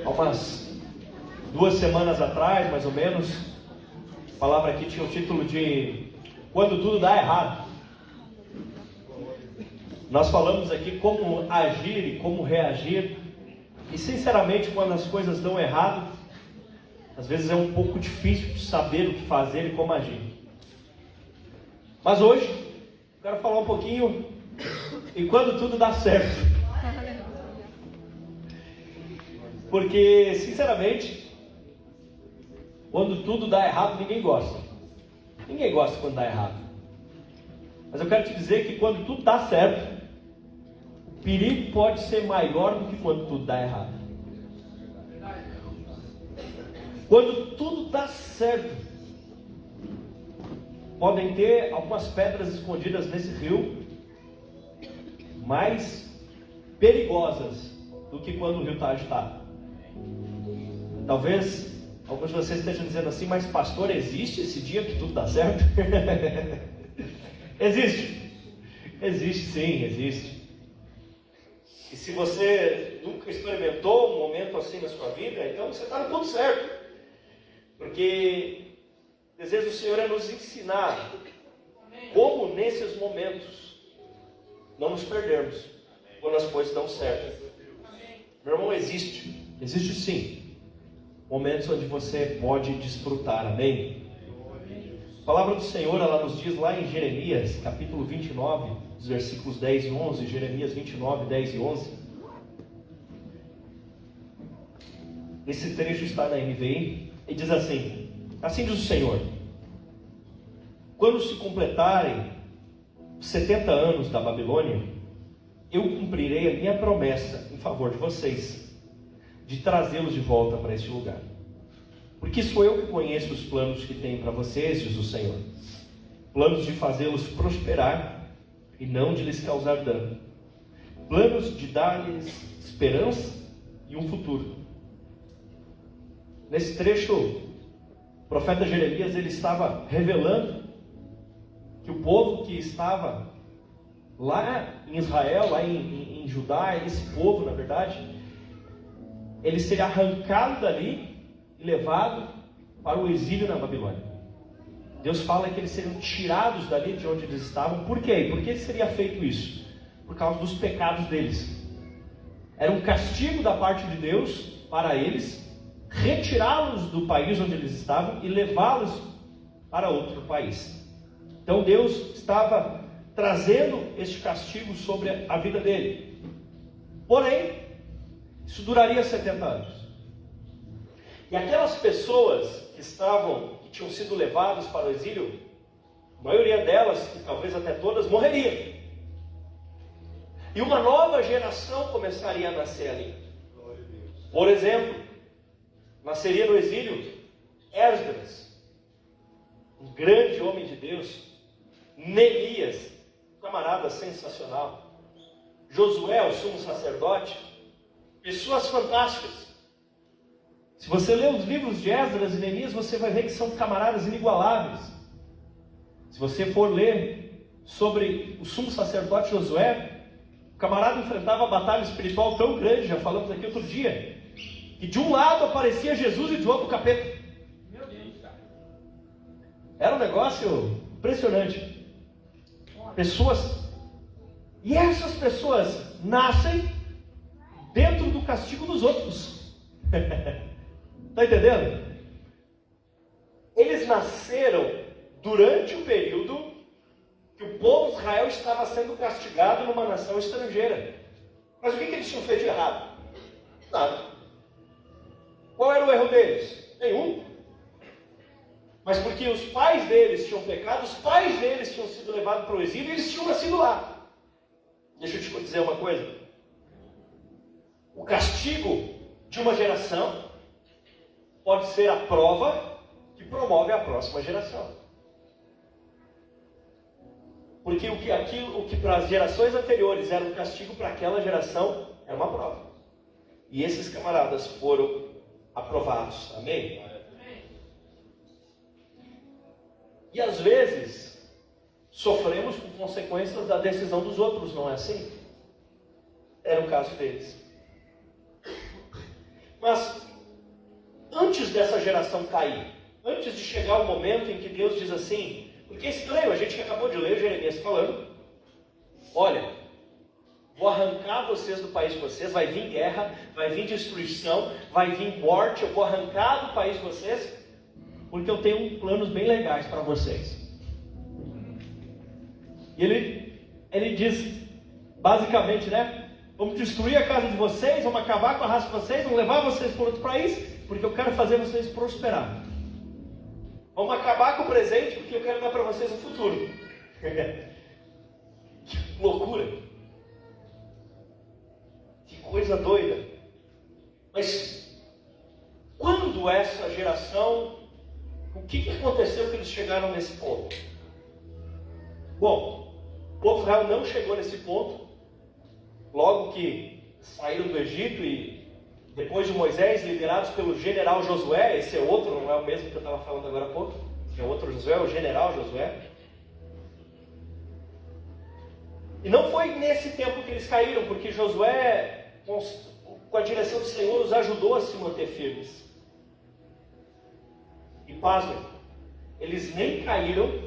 Há umas 2 semanas atrás, mais ou menos, a palavra aqui tinha o título de Quando Tudo Dá Errado. Nós falamos aqui como agir e como reagir. E sinceramente, quando as coisas dão errado, às vezes é um pouco difícil de saber o que fazer e como agir. Mas hoje, eu quero falar um pouquinho em quando tudo dá certo. Porque, sinceramente, quando tudo dá errado, ninguém gosta. Ninguém gosta quando dá errado. Mas eu quero te dizer que quando tudo dá certo, o perigo pode ser maior do que quando tudo dá errado. Quando tudo dá certo, podem ter algumas pedras escondidas nesse rio mais perigosas do que quando o rio está agitado. Talvez alguns de vocês estejam dizendo assim, mas pastor, existe esse dia que tudo dá certo? Existe. Existe sim, existe. E se você nunca experimentou um momento assim na sua vida, então você está no ponto certo. Porque o desejo do Senhor é nos ensinar como nesses momentos não nos perdermos quando as coisas dão certo. Meu irmão, existe sim momentos onde você pode desfrutar, amém? A palavra do Senhor, ela nos diz lá em Jeremias, capítulo 29, os versículos 10 e 11, Jeremias 29, 10 e 11. Esse trecho está na NVI, e diz assim: assim diz o Senhor, quando se completarem 70 anos da Babilônia, eu cumprirei a minha promessa em favor de vocês, de trazê-los de volta para este lugar. Porque sou eu que conheço os planos que tenho para vocês, diz o Senhor. Planos de fazê-los prosperar e não de lhes causar dano. Planos de dar-lhes esperança e um futuro. Nesse trecho, o profeta Jeremias, ele estava revelando que o povo que estava lá em Israel, lá em Judá, esse povo, na verdade, ele seria arrancado dali e levado para o exílio na Babilônia. Deus fala que eles seriam tirados dali de onde eles estavam. Por quê? Por que seria feito isso? Por causa dos pecados deles. Era um castigo da parte de Deus para eles, retirá-los do país onde eles estavam e levá-los para outro país. Então Deus estava trazendo este castigo sobre a vida dele. Porém, isso duraria 70 anos. E aquelas pessoas que tinham sido levadas para o exílio, a maioria delas, e talvez até todas, morreriam. E uma nova geração começaria a nascer ali. Por exemplo, nasceria no exílio Esdras, um grande homem de Deus. Neemias, um camarada sensacional. Josué, o sumo sacerdote. Pessoas fantásticas. Se você ler os livros de Esdras e Neemias, você vai ver que são camaradas inigualáveis. Se você for ler sobre o sumo sacerdote Josué, o camarada enfrentava uma batalha espiritual tão grande, já falamos aqui outro dia, que de um lado aparecia Jesus e de outro o capeta. Meu Deus, cara. Era um negócio impressionante. Pessoas, e essas pessoas nascem dentro do castigo dos outros. Está entendendo? Eles nasceram durante o período que o povo de Israel estava sendo castigado numa nação estrangeira. Mas o que eles tinham feito de errado? Nada. Qual era o erro deles? Nenhum. Mas porque os pais deles tinham pecado, os pais deles tinham sido levados para o exílio e eles tinham nascido lá. Deixa eu te dizer uma coisa. O castigo de uma geração pode ser a prova que promove a próxima geração. Porque o que para as gerações anteriores era um castigo, para aquela geração era uma prova. E esses camaradas foram aprovados. Amém? E às vezes sofremos com consequências da decisão dos outros, não é assim? Era o caso deles. Mas dessa geração cair, antes de chegar o momento em que Deus diz assim, porque é estranho, a gente acabou de ler Jeremias falando, olha, vou arrancar vocês do país de vocês, vai vir guerra, vai vir destruição, vai vir morte, eu vou arrancar do país de vocês, porque eu tenho planos bem legais para vocês. E ele diz, basicamente, né? Vamos destruir a casa de vocês, vamos acabar com a raça de vocês, vamos levar vocês para outro país, porque eu quero fazer vocês prosperar. Vamos acabar com o presente, porque eu quero dar para vocês o futuro. Que loucura! Que coisa doida! Mas quando essa geração, o que aconteceu que eles chegaram nesse ponto? Bom, o povo de Israel não chegou nesse ponto, logo que saíram do Egito e depois de Moisés, liderados pelo general Josué, esse é outro, não é o mesmo que eu estava falando agora há pouco, é outro Josué, o general Josué. E não foi nesse tempo que eles caíram, porque Josué, com a direção do Senhor, os ajudou a se manter firmes. E pasmem, eles nem caíram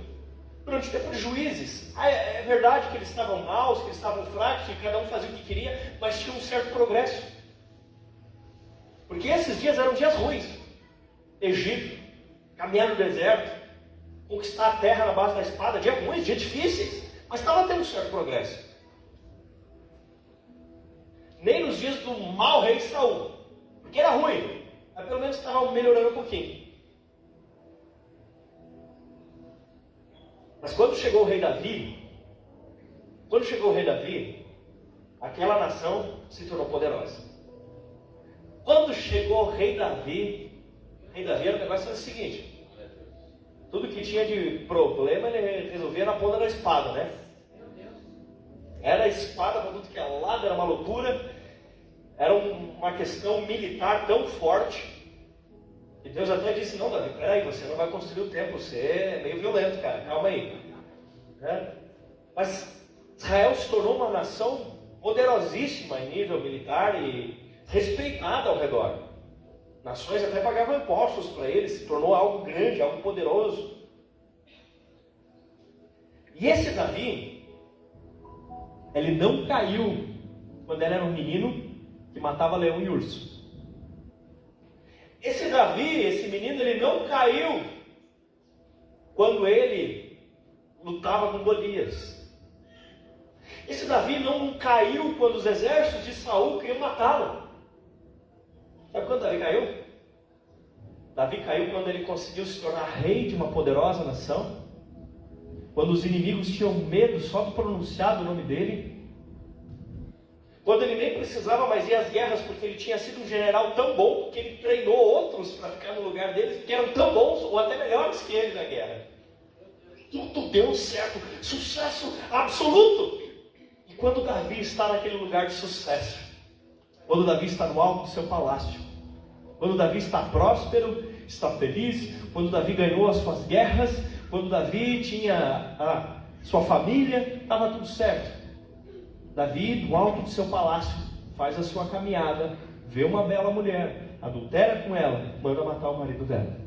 durante o tempo de Juízes. É verdade que eles estavam maus, que eles estavam fracos, que cada um fazia o que queria, mas tinha um certo progresso. Porque esses dias eram dias ruins. Egito, caminhar no deserto, conquistar a terra na base da espada, dias ruins, dias difíceis, mas estava tendo um certo progresso. Nem nos dias do mau rei Saul, porque era ruim, mas pelo menos estava melhorando um pouquinho. Mas quando chegou o rei Davi, aquela nação se tornou poderosa. Quando chegou o rei Davi era o negócio o seguinte, tudo que tinha de problema ele resolvia na ponta da espada, né? Era espada para tudo que é lado, era uma loucura, era uma questão militar tão forte, e Deus até disse, não Davi, peraí, você não vai construir o templo, você é meio violento, cara, calma aí. Né? Mas Israel se tornou uma nação poderosíssima em nível militar e respeitada ao redor. Nações até pagavam impostos para eles, se tornou algo grande, algo poderoso. E esse Davi, ele não caiu quando ele era um menino que matava leão e urso. Esse Davi, esse menino, ele não caiu quando ele lutava com Golias. Esse Davi não caiu quando os exércitos de Saul queriam matá-lo. Sabe quando Davi caiu? Davi caiu quando ele conseguiu se tornar rei de uma poderosa nação. Quando os inimigos tinham medo só de pronunciar o nome dele. Quando ele nem precisava mais ir às guerras, porque ele tinha sido um general tão bom que ele treinou outros para ficar no lugar deles, que eram tão bons ou até melhores que ele na guerra. Tudo deu certo, sucesso absoluto. E quando Davi está naquele lugar de sucesso, quando Davi está no alto do seu palácio, quando Davi está próspero, está feliz, quando Davi ganhou as suas guerras, quando Davi tinha a sua família, estava tudo certo. Davi, do alto do seu palácio, faz a sua caminhada, vê uma bela mulher, adultera com ela, manda matar o marido dela.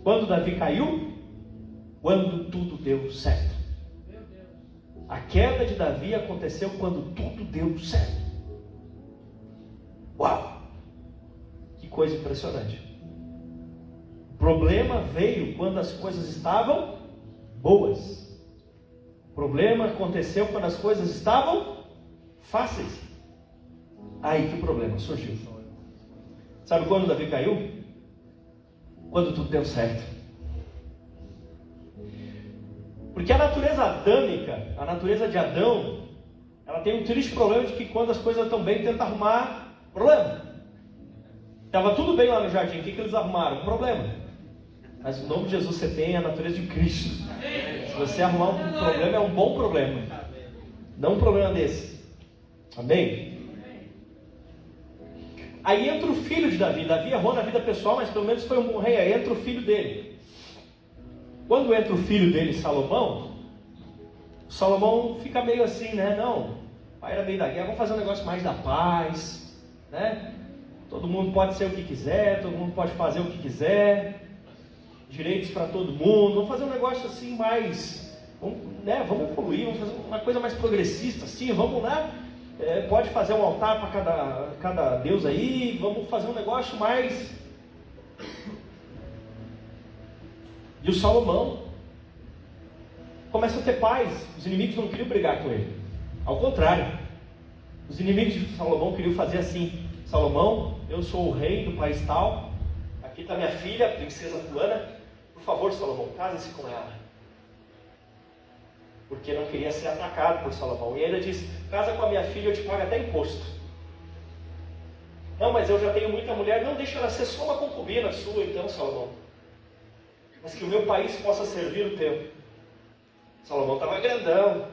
Quando Davi caiu? Quando tudo deu certo. A queda de Davi aconteceu quando tudo deu certo. Uau! Que coisa impressionante. O problema veio quando as coisas estavam boas. O problema aconteceu quando as coisas estavam fáceis. Aí que o problema surgiu. Sabe quando Davi caiu? Quando tudo deu certo. Porque a natureza adâmica, a natureza de Adão, ela tem um triste problema de que quando as coisas estão bem, tenta arrumar problema. Estava tudo bem lá no jardim, o que eles arrumaram? Um problema. Mas no nome de Jesus você tem a natureza de Cristo. Se você arrumar um problema, é um bom problema. Não um problema desse. Amém? Aí entra o filho de Davi. Davi errou na vida pessoal, mas pelo menos foi um bom rei. Aí entra o filho dele. Quando entra o filho dele, Salomão fica meio assim, né? Não, o pai era meio da guerra, vamos fazer um negócio mais da paz, né? Todo mundo pode ser o que quiser, todo mundo pode fazer o que quiser, direitos para todo mundo. Vamos fazer um negócio assim mais, vamos evoluir, vamos fazer uma coisa mais progressista assim, vamos lá. Pode fazer um altar para cada deus aí, vamos fazer um negócio mais. E o Salomão começa a ter paz. Os inimigos não queriam brigar com ele, ao contrário, os inimigos de Salomão queriam fazer assim: Salomão, eu sou o rei do país tal, aqui está minha filha, a princesa fulana, por favor, Salomão, case-se com ela. Porque não queria ser atacado por Salomão. E ainda diz: casa com a minha filha, eu te pago até imposto. Não, mas eu já tenho muita mulher. Não, deixa ela ser só uma concubina sua então, Salomão, mas que o meu país possa servir o teu. Salomão estava grandão.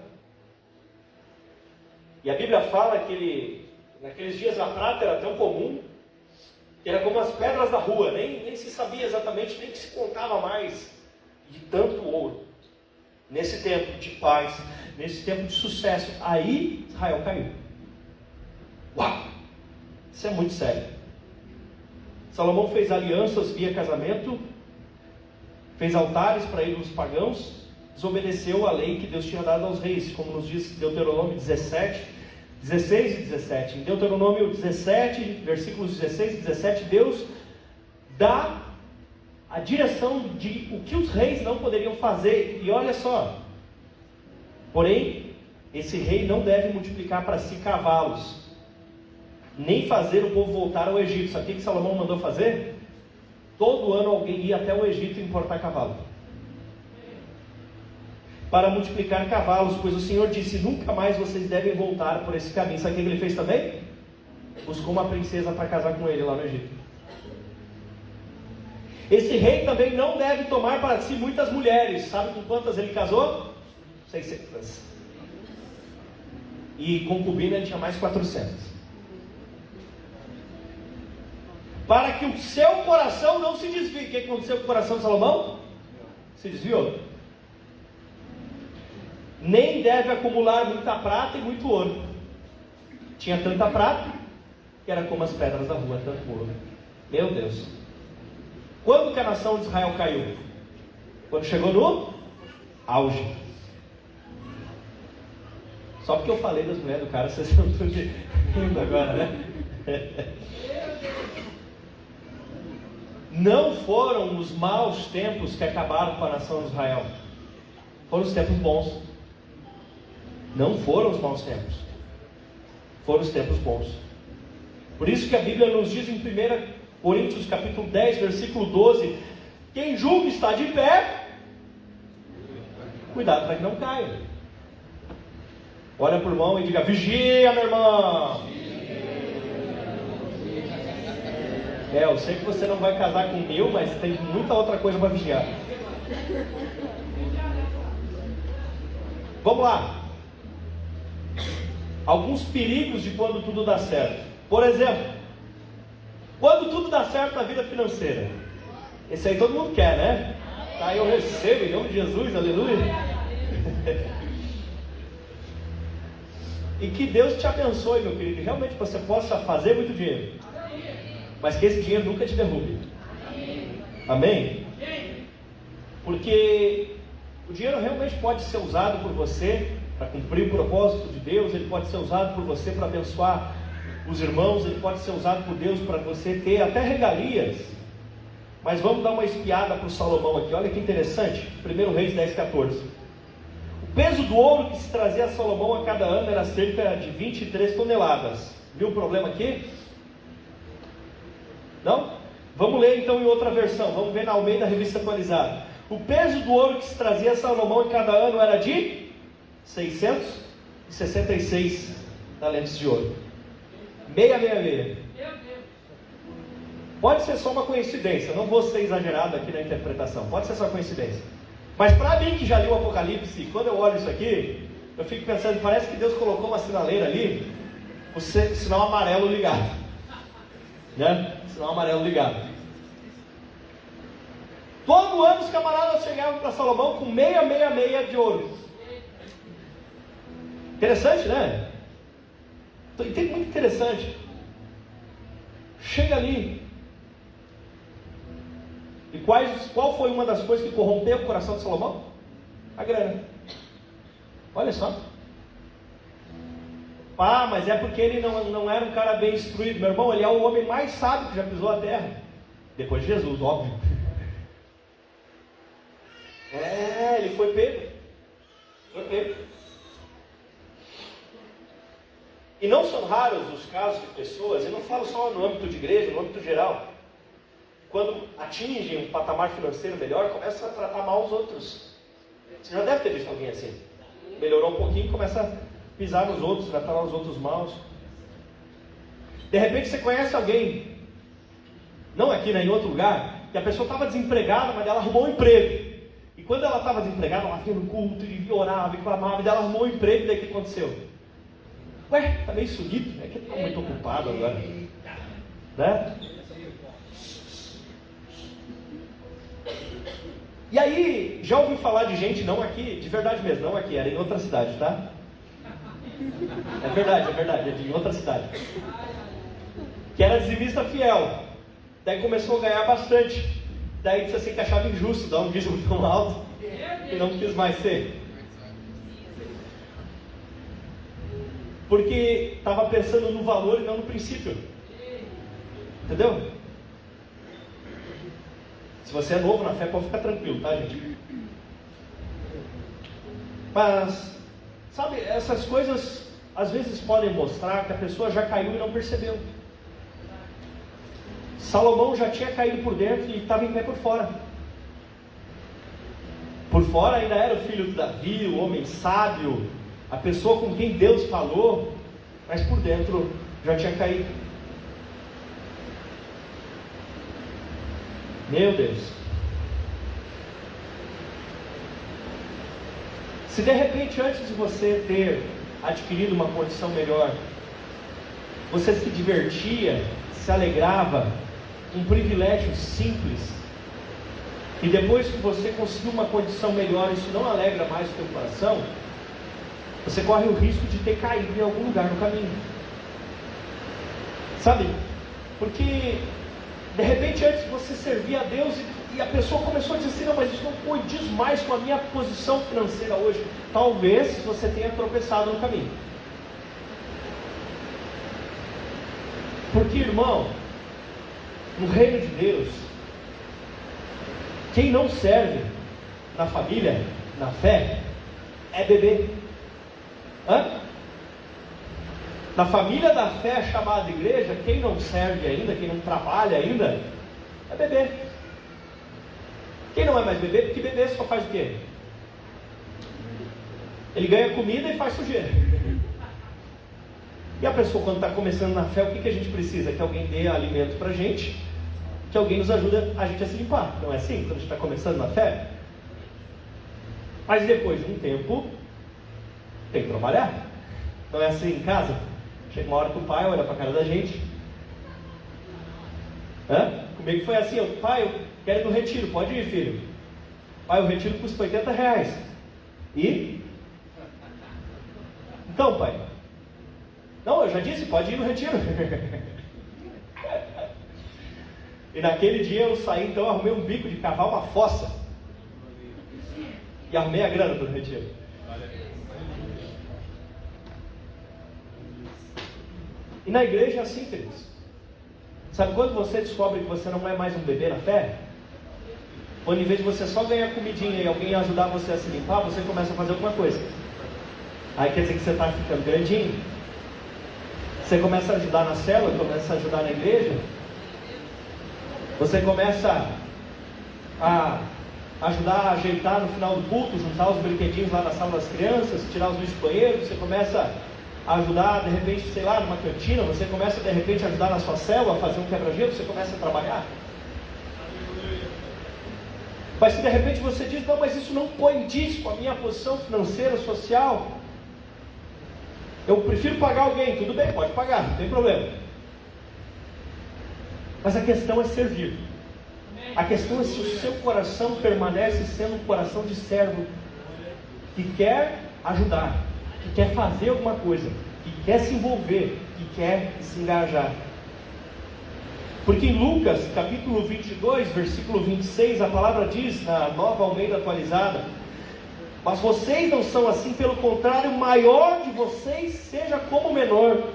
E a Bíblia fala que naqueles dias a prata era tão comum, que era como as pedras da rua, nem se sabia exatamente, nem que se contava mais de tanto ouro. Nesse tempo de paz, nesse tempo de sucesso, aí Israel caiu. Uau! Isso é muito sério. Salomão fez alianças via casamento, fez altares para ídolos pagãos, desobedeceu a lei que Deus tinha dado aos reis, como nos diz Deuteronômio 16 e 17. Em Deuteronômio 17, versículos 16 e 17, Deus dá a direção de o que os reis não poderiam fazer. E olha só: porém, esse rei não deve multiplicar para si cavalos, nem fazer o povo voltar ao Egito. Sabe o que Salomão mandou fazer? Todo ano alguém ia até o Egito importar cavalo, para multiplicar cavalos, pois o Senhor disse: nunca mais vocês devem voltar por esse caminho. Sabe o que ele fez também? Buscou uma princesa para casar com ele lá no Egito. Esse rei também não deve tomar para si muitas mulheres. Sabe com quantas ele casou? 600. E concubina ele tinha mais 400. Para que o seu coração não se desvie. O que aconteceu com o coração de Salomão? Se desviou. Nem deve acumular muita prata e muito ouro. Tinha tanta prata que era como as pedras da rua, tanto ouro. Meu Deus. Quando que a nação de Israel caiu? Quando chegou no auge. Só porque eu falei das mulheres do cara, vocês estão tudo rindo agora, né? Não foram os maus tempos que acabaram com a nação de Israel. Foram os tempos bons. Não foram os maus tempos. Foram os tempos bons. Por isso que a Bíblia nos diz em 1 Coríntios capítulo 10, versículo 12: quem julga está de pé, cuidado para que não caia. Olha para o irmão e diga: vigia, meu irmão. Eu sei que você não vai casar com eu, mas tem muita outra coisa para vigiar. Vamos lá. Alguns perigos de quando tudo dá certo. Por exemplo, quando tudo dá certo na vida financeira. Esse aí todo mundo quer, né? Tá, eu recebo em nome de Jesus, aleluia. E que Deus te abençoe, meu querido. Realmente você possa fazer muito dinheiro, mas que esse dinheiro nunca te derrube. Amém? Porque o dinheiro realmente pode ser usado por você para cumprir o propósito de Deus. Ele pode ser usado por você para abençoar os irmãos. Ele pode ser usado por Deus para você ter até regalias. Mas vamos dar uma espiada para o Salomão aqui. Olha que interessante. 1 Reis 10, 14. O peso do ouro que se trazia a Salomão a cada ano era cerca de 23 toneladas. Viu o problema aqui? Não? Vamos ler então em outra versão. Vamos ver na Almeida Revista Atualizada. O peso do ouro que se trazia a Salomão em cada ano era de 666 talentos de ouro. 666. Pode ser só uma coincidência. Não vou ser exagerado aqui na interpretação. Pode ser só coincidência. Mas para mim que já li o Apocalipse, quando eu olho isso aqui, eu fico pensando, parece que Deus colocou uma sinaleira ali, o sinal amarelo ligado, né? Sinal amarelo ligado. Todo ano os camaradas chegavam para Salomão com 666 de ouro. Interessante, né? Muito interessante. chega ali. E qual foi uma das coisas que corrompeu o coração de Salomão? A grana. Olha só. Ah, mas é porque ele não era um cara bem instruído. Meu irmão, ele é o homem mais sábio que já pisou a terra. Depois de Jesus, óbvio. Ele foi pego. Foi pego. E não são raros os casos de pessoas, eu não falo só no âmbito de igreja, no âmbito geral. Quando atingem um patamar financeiro melhor, começam a tratar mal os outros. Você já deve ter visto alguém assim. Melhorou um pouquinho, começa a pisar nos outros, tratar os outros maus. De repente você conhece alguém, não aqui, né, em outro lugar, que a pessoa estava desempregada, mas ela arrumou um emprego. E quando ela estava desempregada, ela vinha no culto e orava e clamava, e ela arrumou um emprego, e daí o que aconteceu? Ué, está meio sumido, é que está muito ocupado agora. Né? E aí, já ouviu falar de gente, não aqui, de verdade mesmo, não aqui, era em outra cidade, tá? É verdade, é de outra cidade. Que era dizimista fiel. Daí começou a ganhar bastante. Daí disse assim que achava injusto dar um dízimo tão alto e não quis mais ser. Porque estava pensando no valor e não no princípio. Entendeu? Se você é novo na fé, pode ficar tranquilo, tá, gente? Mas, sabe, essas coisas às vezes podem mostrar que a pessoa já caiu e não percebeu. Salomão já tinha caído por dentro e estava em pé por fora. Por fora ainda era o filho de Davi, o homem sábio, a pessoa com quem Deus falou, mas por dentro já tinha caído. Meu Deus. Se de repente, antes de você ter adquirido uma condição melhor, você se divertia, se alegrava, um privilégio simples, e depois que você conseguiu uma condição melhor, isso não alegra mais o teu coração, você corre o risco de ter caído em algum lugar no caminho. Sabe? Porque de repente antes você servia a Deus e a pessoa começou a dizer assim, não, mas isso não condiz mais com a minha posição financeira hoje. Talvez você tenha tropeçado no caminho. Porque, irmão, no reino de Deus, quem não serve na família, na fé, é bebê. Na família da fé chamada igreja, quem não serve ainda, quem não trabalha ainda, é bebê. Quem não é mais bebê, porque bebê só faz o quê? Ele ganha comida e faz sujeira. E a pessoa, quando está começando na fé, o que a gente precisa? Que alguém dê alimento para a gente, que alguém nos ajude a gente a se limpar. Não é assim quando a gente está começando na fé? Mas depois de um tempo, tem que trabalhar. Não é assim em casa? Chega uma hora que o pai olha para a cara da gente. Comigo foi assim, pai, eu quero ir no retiro, pode ir, filho. Pai, o retiro custa R$80. E? Então, pai. Não, eu já disse, pode ir no retiro. E naquele dia eu saí, então arrumei um bico de cavar uma fossa. E arrumei a grana para o retiro. E na igreja é assim, queridos. Sabe quando você descobre que você não é mais um bebê na fé? Quando em vez de você só ganhar comidinha e alguém ajudar você a se limpar, você começa a fazer alguma coisa. Aí quer dizer que você está ficando grandinho. Você começa a ajudar na célula, começa a ajudar na igreja. Você começa a ajudar a ajeitar no final do culto, juntar os brinquedinhos lá na sala das crianças, tirar os lixos do banheiro. Você começa a ajudar, de repente, sei lá, numa cantina. Você começa, de repente, a ajudar na sua célula, a fazer um quebra-gelo. Você começa a trabalhar. Mas se de repente você diz, não, mas isso não condiz com a minha posição financeira, social, eu prefiro pagar alguém. Tudo bem, pode pagar, não tem problema. Mas a questão é servir. A questão é se o seu coração permanece sendo um coração de servo, que quer ajudar, que quer fazer alguma coisa, que quer se envolver, que quer se engajar. Porque em Lucas, capítulo 22, versículo 26, a palavra diz, na Nova Almeida Atualizada: mas vocês não são assim, pelo contrário, o maior de vocês seja como o menor,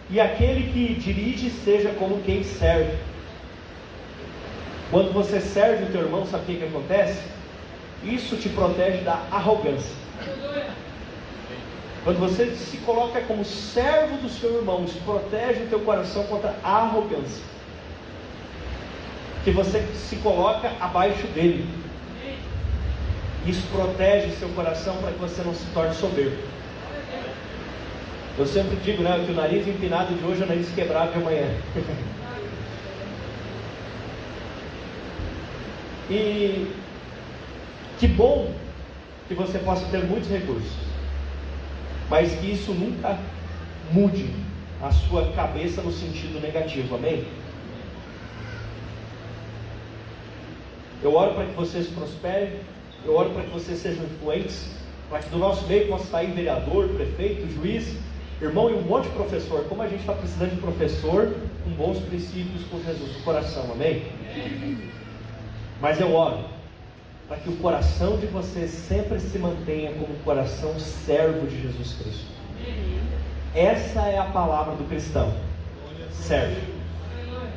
e aquele que dirige seja como quem serve. Quando você serve o teu irmão, sabe o que acontece? Isso te protege da arrogância. Quando você se coloca como servo do seu irmão, isso protege o teu coração contra a arrogância, que você se coloca abaixo dele. Isso protege seu coração para que você não se torne soberbo. Eu sempre digo, né, que o nariz empinado de hoje é o nariz quebrado de amanhã. E que bom que você possa ter muitos recursos, mas que isso nunca mude a sua cabeça no sentido negativo, amém? Eu oro para que vocês prosperem, eu oro para que vocês sejam influentes, para que do nosso meio possa sair vereador, prefeito, juiz, irmão e um monte de professor. Como a gente está precisando de professor com bons princípios, com Jesus no coração, amém? Mas eu oro para que o coração de vocês sempre se mantenha como um coração servo de Jesus Cristo. Essa é a palavra do cristão: servo,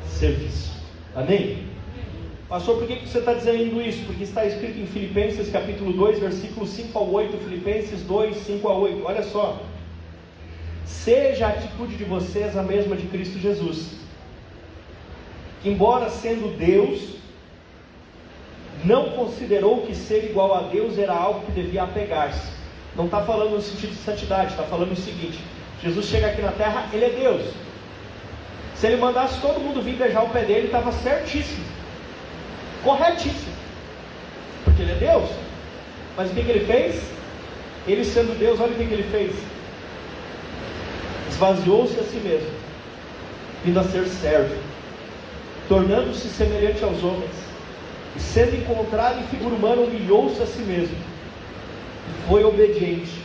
serviço, amém? Pastor, por que você está dizendo isso? Porque está escrito em Filipenses capítulo 2, versículos 5 ao 8, Filipenses 2, 5 a 8, olha só: seja a atitude de vocês a mesma de Cristo Jesus, que embora sendo Deus, não considerou que ser igual a Deus era algo que devia apegar-se. Não está falando no sentido de santidade, está falando o seguinte: Jesus chega aqui na terra, Ele é Deus. Se Ele mandasse todo mundo vir beijar o pé dele, estava certíssimo, corretíssimo, porque Ele é Deus. Mas o que Ele fez? Ele sendo Deus, olha o que Ele fez: esvaziou-se a si mesmo, vindo a ser servo, tornando-se semelhante aos homens, e sendo encontrado em figura humana, humilhou-se a si mesmo, e foi obediente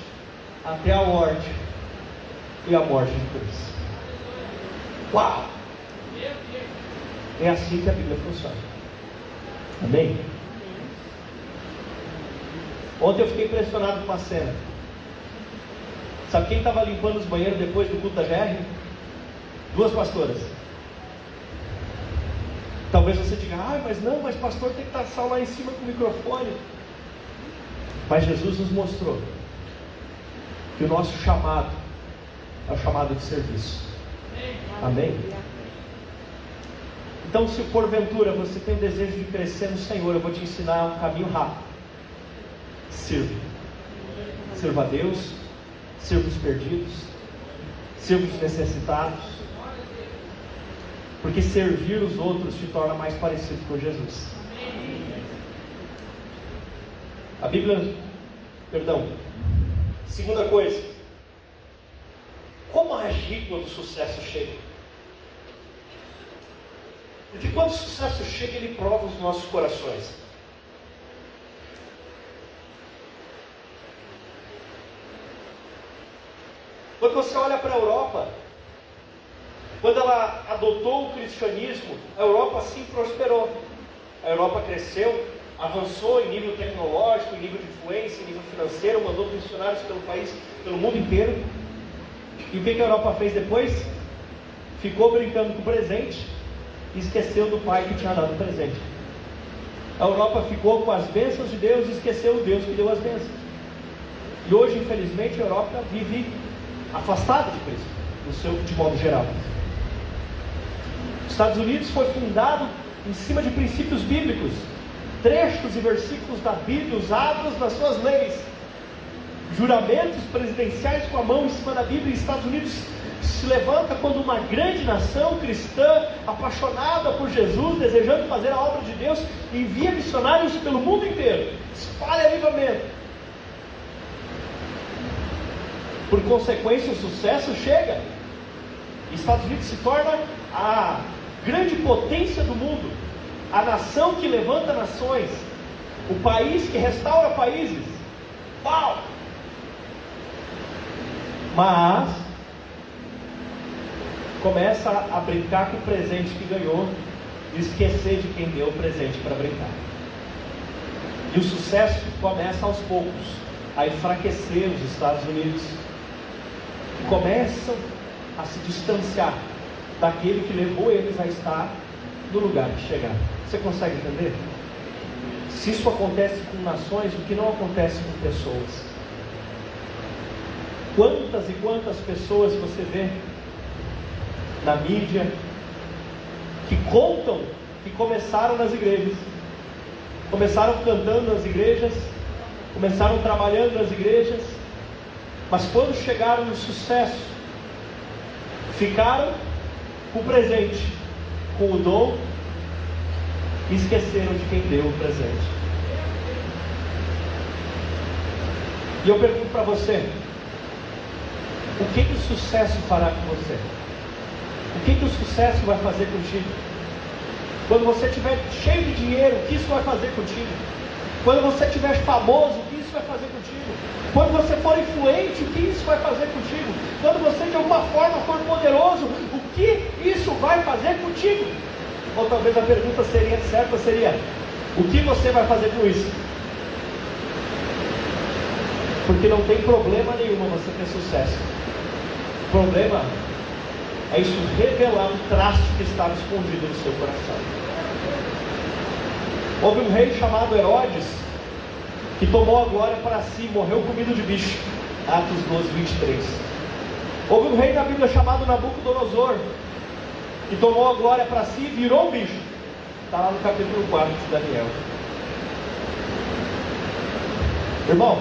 até a morte, e a morte de cruz. Uau! É assim que a Bíblia funciona, amém? Ontem eu fiquei impressionado com uma cena. Sabe quem estava limpando os banheiros depois do culto da GR? Duas pastoras. Talvez você diga: mas pastor tem que estar só lá em cima com o microfone. Mas Jesus nos mostrou que o nosso chamado é o chamado de serviço, amém? Então, se porventura você tem o desejo de crescer no Senhor, eu vou te ensinar um caminho rápido: sirva. Sirva a Deus, sirva os perdidos, sirva os necessitados, porque servir os outros te torna mais parecido com Jesus. A Bíblia, segunda coisa: como agir quando o sucesso chega? Porque quando o sucesso chega, ele prova os nossos corações. Quando você olha para a Europa, quando ela adotou o cristianismo, a Europa sim prosperou. A Europa cresceu, avançou em nível tecnológico, em nível de influência, em nível financeiro, mandou missionários pelo país, pelo mundo inteiro. E o que a Europa fez depois? Ficou brincando com o presente e esqueceu do Pai que tinha dado o presente. A Europa ficou com as bênçãos de Deus e esqueceu o Deus que deu as bênçãos. E hoje, infelizmente, a Europa vive afastada de Cristo, de modo geral. Os Estados Unidos foi fundado em cima de princípios bíblicos, trechos e versículos da Bíblia usados nas suas leis, juramentos presidenciais com a mão em cima da Bíblia. E os Estados Unidos se levanta quando uma grande nação cristã, apaixonada por Jesus, desejando fazer a obra de Deus, envia missionários pelo mundo inteiro, espalha avivamento. Por consequência, o sucesso chega. E Estados Unidos se torna a grande potência do mundo, a nação que levanta nações, o país que restaura países. Uau! Mas começa a brincar com o presente que ganhou e esquecer de quem deu o presente para brincar. E o sucesso começa aos poucos a enfraquecer os Estados Unidos, que começam a se distanciar daquele que levou eles a estar no lugar que chegaram. Você consegue entender? Se isso acontece com nações, o que não acontece com pessoas? Quantas e quantas pessoas você vê na mídia que contam que começaram nas igrejas, começaram cantando nas igrejas, começaram trabalhando nas igrejas, mas quando chegaram no sucesso, ficaram com o presente, com o dom, e esqueceram de quem deu o presente. E eu pergunto para você, o que o sucesso fará com você? O que o sucesso vai fazer contigo? Quando você estiver cheio de dinheiro, o que isso vai fazer contigo? Quando você estiver famoso, o que isso vai fazer contigo? Quando você for influente, o que isso vai fazer contigo? Quando você de alguma forma for poderoso, o que isso vai fazer contigo? Ou talvez a pergunta certa seria, o que você vai fazer com isso? Porque não tem problema nenhum você ter sucesso. O problema é isso revelar um traço que estava escondido no seu coração. Houve um rei chamado Herodes, que tomou a glória para si, morreu comido de bicho. Atos 12, 23. Houve um rei na Bíblia chamado Nabucodonosor, que tomou a glória para si e virou um bicho. Está lá no capítulo 4 de Daniel. Irmão,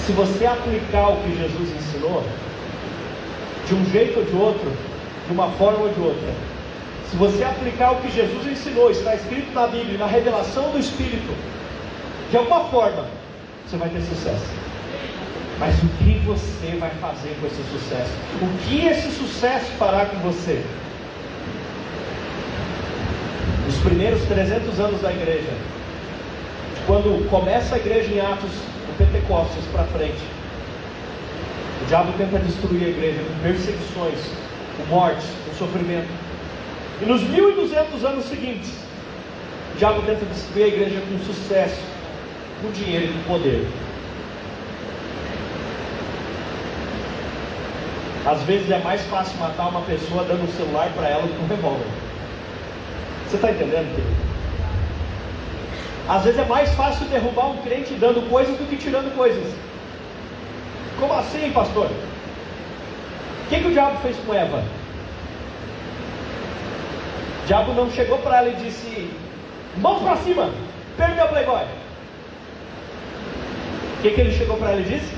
se você aplicar o que Jesus ensinou, de um jeito ou de outro, de uma forma ou de outra, se você aplicar o que Jesus ensinou, está escrito na Bíblia, na revelação do Espírito, de alguma forma, você vai ter sucesso. Mas o que você vai fazer com esse sucesso? O que esse sucesso fará com você? Os primeiros 300 anos da igreja, quando começa a igreja em Atos, no Pentecostes para frente, o diabo tenta destruir a igreja com perseguições, com mortes, com sofrimento. E nos 1200 anos seguintes, o diabo tenta destruir a igreja com sucesso, com dinheiro e com poder. Às vezes é mais fácil matar uma pessoa dando um celular para ela do que um revólver. Você está entendendo, querido? Às vezes é mais fácil derrubar um crente dando coisas do que tirando coisas. Como assim, pastor? O que o diabo fez com Eva? O diabo não chegou para ela e disse: mãos para cima, perde a Playboy. O que ele chegou para ela e disse?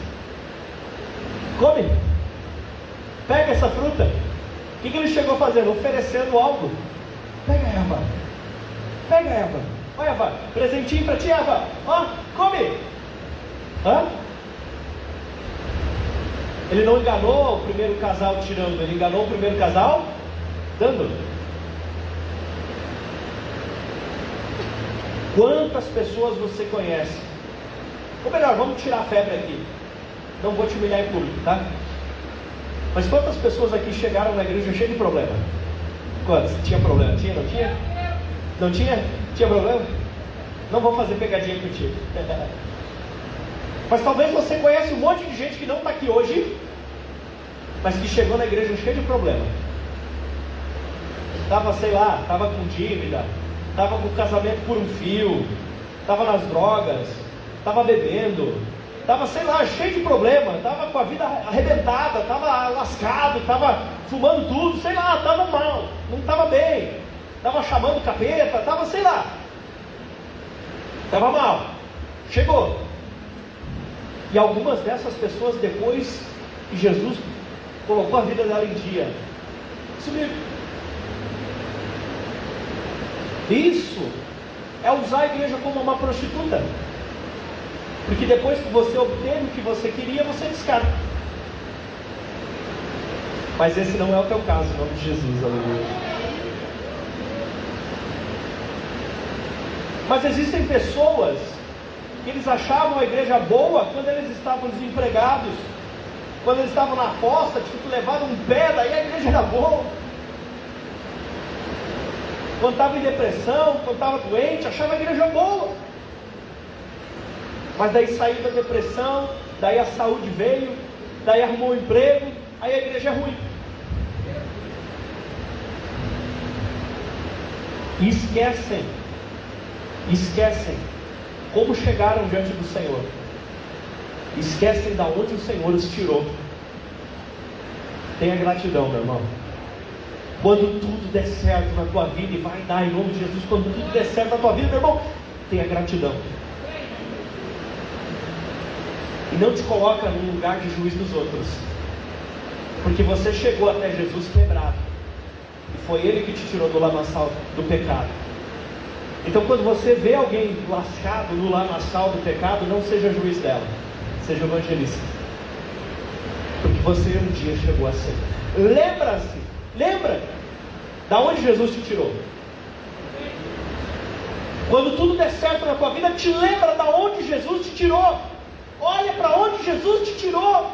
Come, pega essa fruta. O que ele chegou fazendo? Oferecendo algo. Pega Eva, pega Eva. Olha Eva, presentinho para ti Eva. Ó, come. Hã? Ele não enganou o primeiro casal tirando, ele enganou o primeiro casal dando. Quantas pessoas você conhece? Ou melhor, vamos tirar a febre aqui. Não vou te humilhar em público, tá? Mas quantas pessoas aqui chegaram na igreja cheias de problema? Quantas? Tinha problema? Tinha? Não tinha? Não tinha? Tinha problema? Não vou fazer pegadinha contigo. Mas talvez você conheça um monte de gente que não está aqui hoje, mas que chegou na igreja cheio de problema. Estava, sei lá, estava com dívida, estava com o casamento por um fio, estava nas drogas, estava bebendo, estava, sei lá, cheio de problema, estava com a vida arrebentada, estava lascado, estava fumando tudo, sei lá, estava mal, não estava bem, estava chamando o capeta, estava, sei lá, estava mal, chegou. E algumas dessas pessoas, depois que Jesus colocou a vida dela em dia, sumiram. Isso é usar a igreja como uma prostituta. Porque depois que você obteve o que você queria, você descarta. Mas esse não é o teu caso, em nome de Jesus, aleluia. Mas existem pessoas que eles achavam a igreja boa quando eles estavam desempregados, Quando eles estavam na fossa, tinha que levar um pé, daí a igreja era boa. Quando estava em depressão, quando estava doente, achava a igreja boa. Mas daí saiu da depressão, daí a saúde veio, daí arrumou um emprego, aí a igreja é ruim. E esquecem como chegaram diante do Senhor. Esquecem de onde o Senhor os tirou. Tenha gratidão, meu irmão. Quando tudo der certo na tua vida, e vai dar em nome de Jesus, quando tudo der certo na tua vida, meu irmão, tenha gratidão. E não te coloca num lugar de juiz dos outros, porque você chegou até Jesus quebrado, e foi Ele que te tirou do lamaçal do pecado. Então quando você vê alguém lascado no lamaçal do pecado, não seja juiz dela, seja evangelista, porque você um dia chegou a ser. Lembra da onde Jesus te tirou. Quando tudo der certo na tua vida, te lembra da onde Jesus te tirou. Olha para onde Jesus te tirou.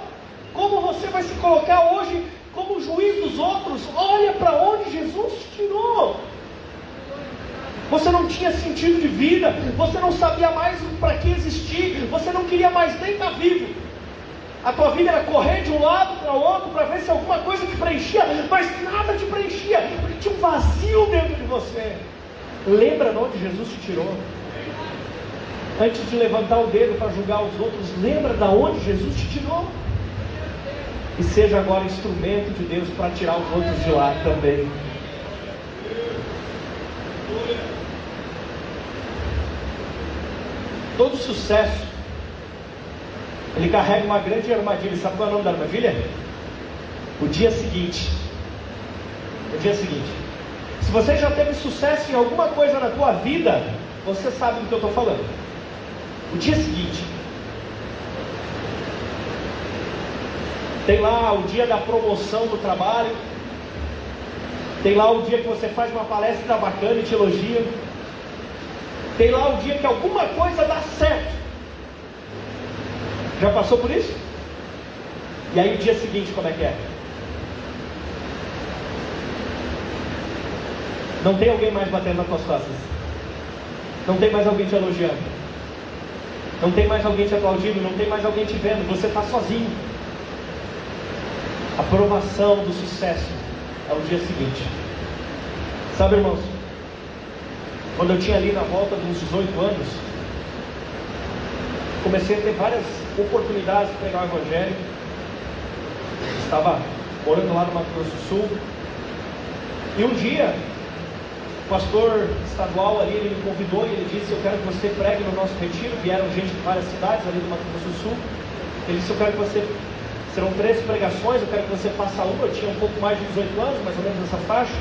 Como você vai se colocar hoje como juiz dos outros? Olha para onde Jesus te tirou. Você não tinha sentido de vida, você não sabia mais para que existir, você não queria mais nem estar vivo. A tua vida era correr de um lado para o outro para ver se alguma coisa te preenchia, mas nada te preenchia, porque tinha um vazio dentro de você. Lembra de onde Jesus te tirou? Antes de levantar o dedo para julgar os outros, lembra de onde Jesus te tirou. E seja agora instrumento de Deus para tirar os outros de lá também. Todo sucesso, ele carrega uma grande armadilha. Sabe qual é o nome da armadilha? O dia seguinte. Se você já teve sucesso em alguma coisa na tua vida, você sabe do que eu estou falando. O dia seguinte. Tem lá o dia da promoção no trabalho. Tem lá o dia que você faz uma palestra bacana e te elogia. Tem lá o dia que alguma coisa dá certo. Já passou por isso? E aí o dia seguinte como é que é? Não tem alguém mais batendo nas tuas costas. Não tem mais alguém te elogiando. Não tem mais alguém te aplaudindo. Não tem mais alguém te vendo. Você está sozinho. A provação do sucesso é o dia seguinte. Sabe, irmãos, quando eu tinha ali na volta dos 18 anos, comecei a ter várias oportunidades de pregar o Evangelho. Estava morando lá no Mato Grosso do Sul. E um dia, o pastor estadual ali, ele me convidou e ele disse: eu quero que você pregue no nosso retiro. Vieram gente de várias cidades ali do Mato Grosso do Sul. Ele disse: eu quero que você... serão 3 pregações, eu quero que você faça uma. Eu tinha um pouco mais de 18 anos, mais ou menos nessa faixa.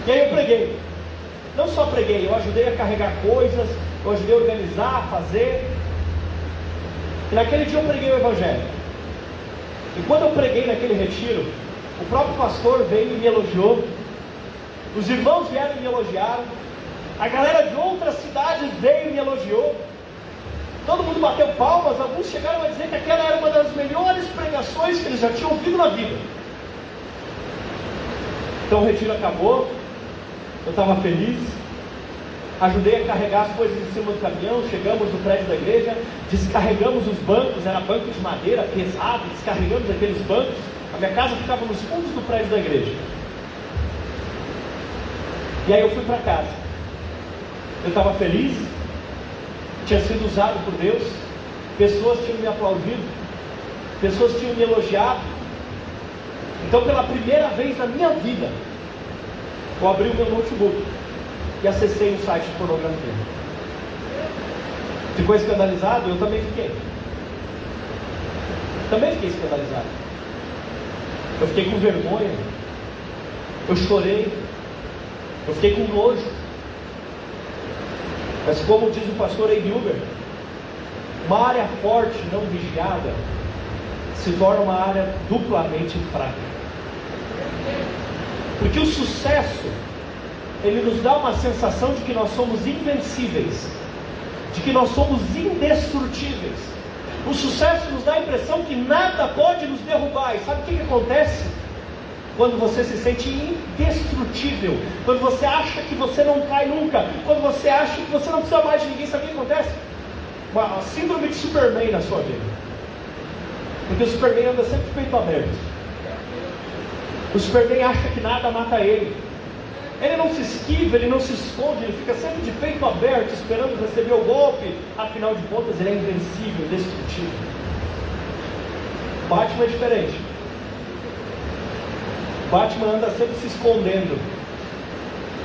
E aí eu preguei. Não só preguei, eu ajudei a carregar coisas, eu ajudei a organizar, a fazer. E naquele dia eu preguei o Evangelho. E quando eu preguei naquele retiro, o próprio pastor veio e me elogiou. Os irmãos vieram e me elogiaram. A galera de outras cidades veio e me elogiou. Todo mundo bateu palmas. Alguns chegaram a dizer que aquela era uma das melhores pregações que eles já tinham ouvido na vida. Então o retiro acabou. Eu estava feliz. Ajudei a carregar as coisas em cima do caminhão. Chegamos no prédio da igreja, descarregamos os bancos. Era banco de madeira pesado. Descarregamos aqueles bancos. A minha casa ficava nos fundos do prédio da igreja. E aí eu fui para casa. Eu estava feliz. Tinha sido usado por Deus. Pessoas tinham me aplaudido. Pessoas tinham me elogiado. Então, pela primeira vez na minha vida, eu abri o meu notebook e acessei um site de pornografia. Ficou escandalizado? Eu também fiquei. Também fiquei escandalizado. Eu fiquei com vergonha. Eu chorei. Eu fiquei com nojo. Mas como diz o pastor Eiduber, uma área forte não vigiada se torna uma área duplamente fraca. Porque o sucesso, ele nos dá uma sensação de que nós somos invencíveis, de que nós somos indestrutíveis. O sucesso nos dá a impressão que nada pode nos derrubar. E sabe o que acontece? Quando você se sente indestrutível, quando você acha que você não cai nunca, quando você acha que você não precisa mais de ninguém, sabe o que acontece? Uma síndrome de Superman na sua vida. Porque o Superman anda sempre de peito aberto. O Superman acha que nada mata ele. Ele não se esquiva, ele não se esconde, ele fica sempre de peito aberto, esperando receber o golpe. Afinal de contas, ele é invencível, indestrutível. Batman é diferente. Batman anda sempre se escondendo.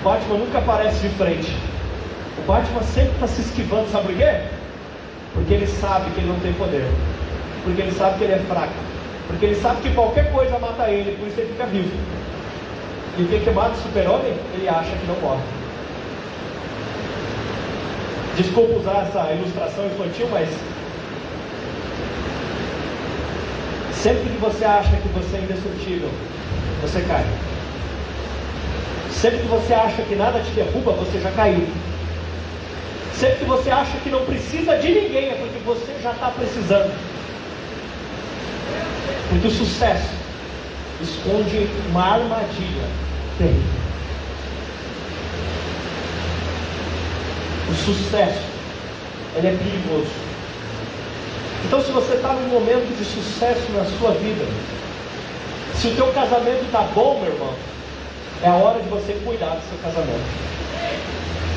Batman nunca aparece de frente. O Batman sempre está se esquivando, sabe por quê? Porque ele sabe que ele não tem poder. Porque ele sabe que ele é fraco. Porque ele sabe que qualquer coisa mata ele, por isso ele fica vivo. E o que mata o super-homem? Ele acha que não morre. Desculpa usar essa ilustração infantil, mas sempre que você acha que você é indestrutível, você cai. Sempre que você acha que nada te derruba, você já caiu. Sempre que você acha que não precisa de ninguém, é porque você já está precisando. Porque o sucesso esconde uma armadilha terrível. O sucesso, ele é perigoso. Então, se você está num momento de sucesso na sua vida, se o teu casamento está bom, meu irmão, é a hora de você cuidar do seu casamento.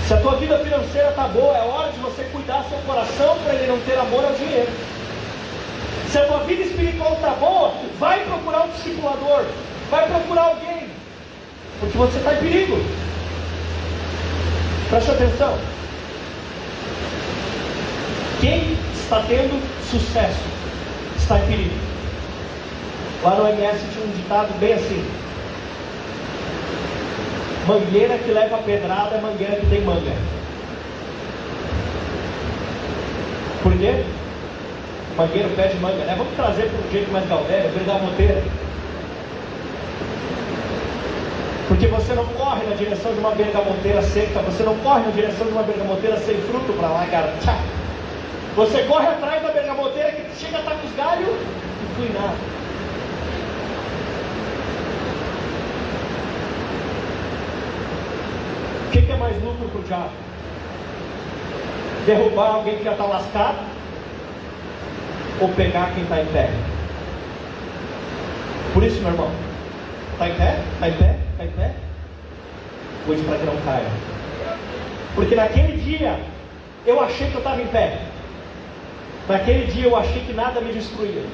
Se a tua vida financeira está boa, é a hora de você cuidar do seu coração para ele não ter amor ao dinheiro. Se a tua vida espiritual está boa, vai procurar um discipulador, vai procurar alguém, porque você está em perigo. Preste atenção. Quem está tendo sucesso está em perigo. Lá no MS tinha um ditado bem assim: mangueira que leva pedrada é mangueira que tem manga. Por quê? Mangueiro pede manga, né? Vamos trazer para um jeito mais gaudério, bergamoteira. Porque você não corre na direção de uma bergamoteira seca, você não corre na direção de uma bergamoteira sem fruto para lagartar. Você corre atrás da bergamoteira que chega a estar com os galhos e flui nada. O que é mais lucro para o diabo? Derrubar alguém que já está lascado? Ou pegar quem está em pé? Por isso, meu irmão, está em pé? Está em pé? Está em pé? Cuide para que não caia. Porque naquele dia eu achei que eu estava em pé. Naquele dia eu achei que nada me destruía.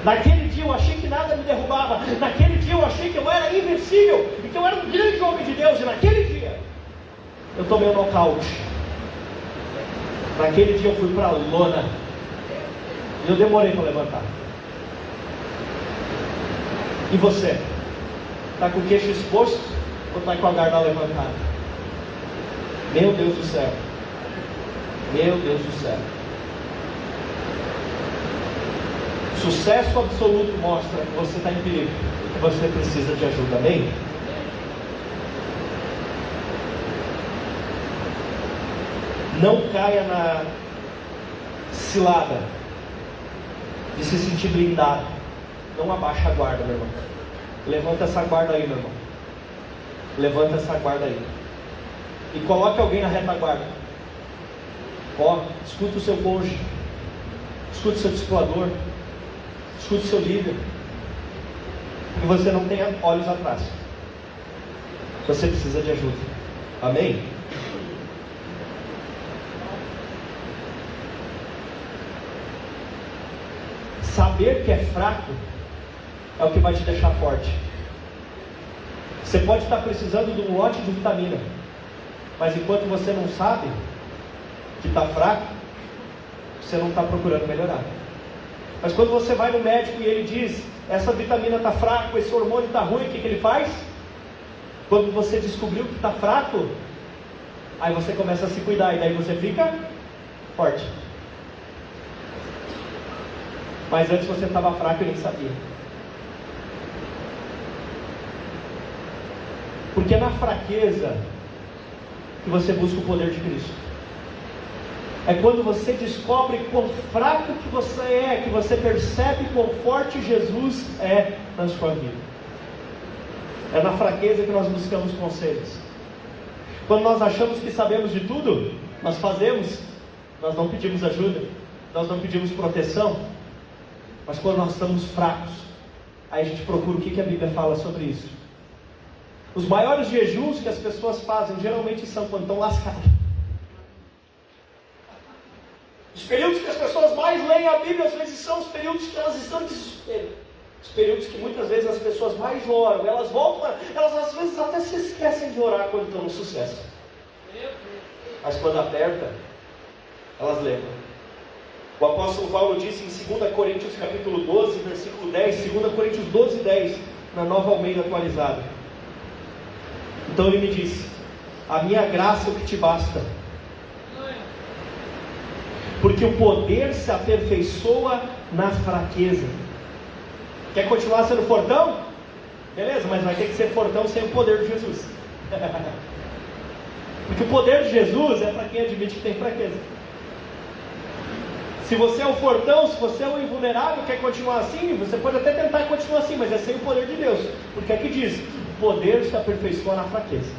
Naquele dia eu achei que nada me derrubava. Naquele dia eu achei que eu era invencível e que eu era um grande homem de Deus. E naquele dia eu tomei um nocaute. Naquele dia eu fui para a lona. E eu demorei para levantar. E você? Está com o queixo exposto ou está com a garganta levantada? Meu Deus do céu. Meu Deus do céu. Sucesso absoluto mostra que você está em perigo, que você precisa de ajuda, amém? Não caia na cilada de se sentir blindado. Não abaixa a guarda, meu irmão. Levanta essa guarda aí, meu irmão. Levanta essa guarda aí. E coloque alguém na retaguarda. Ó, escuta o seu cônjuge. Escuta o seu discipulador. Escute seu líder. E você não tenha olhos atrás. Você precisa de ajuda. Amém? Saber que é fraco é o que vai te deixar forte. Você pode estar precisando de um lote de vitamina, mas enquanto você não sabe que está fraco, você não está procurando melhorar. Mas quando você vai no médico e ele diz: essa vitamina está fraca, esse hormônio está ruim, o que ele faz? Quando você descobriu que está fraco, aí você começa a se cuidar e daí você fica forte. Mas antes você estava fraco e nem sabia. Porque é na fraqueza que você busca o poder de Cristo. É quando você descobre quão fraco que você é, que você percebe quão forte Jesus é na sua vida. É na fraqueza que nós buscamos conselhos. Quando nós achamos que sabemos de tudo, nós fazemos, nós não pedimos ajuda, nós não pedimos proteção. Mas quando nós estamos fracos, aí a gente procura o que a Bíblia fala sobre isso. Os maiores jejuns que as pessoas fazem geralmente são quando estão lascadas. Os períodos que as pessoas mais leem a Bíblia às vezes são os períodos que elas estão em desespero. Os períodos que muitas vezes as pessoas mais oram, elas voltam, elas às vezes até se esquecem de orar quando estão no sucesso. Mas quando aperta, elas lembram. O apóstolo Paulo disse em 2 Coríntios capítulo 12, versículo 10, 2 Coríntios 12, 10, na Nova Almeida atualizada. Então ele me disse: a minha graça é o que te basta, porque o poder se aperfeiçoa na fraqueza. Quer continuar sendo fortão? Beleza, mas vai ter que ser fortão sem o poder de Jesus. Porque o poder de Jesus é para quem admite que tem fraqueza. Se você é o fortão, se você é o invulnerável, quer continuar assim, você pode até tentar continuar assim, mas é sem o poder de Deus. Porque aqui diz: o poder se aperfeiçoa na fraqueza.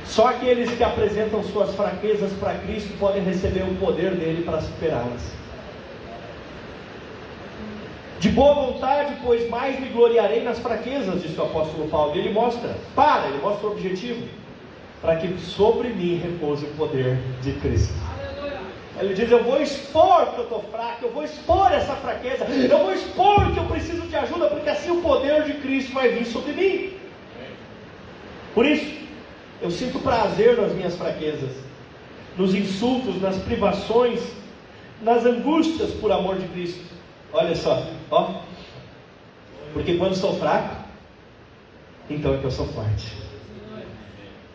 Só aqueles que apresentam suas fraquezas para Cristo podem receber o poder dele para superá-las. De boa vontade, pois mais me gloriarei nas fraquezas, disse o apóstolo Paulo. E ele mostra o objetivo, para que sobre mim repouse o poder de Cristo. Ele diz: eu vou expor que eu estou fraco, eu vou expor essa fraqueza, eu vou expor que eu preciso de ajuda, porque assim o poder de Cristo vai vir sobre mim. Por isso, eu sinto prazer nas minhas fraquezas, nos insultos, nas privações, nas angústias por amor de Cristo. Olha só, ó. Porque quando sou fraco, então é que eu sou forte.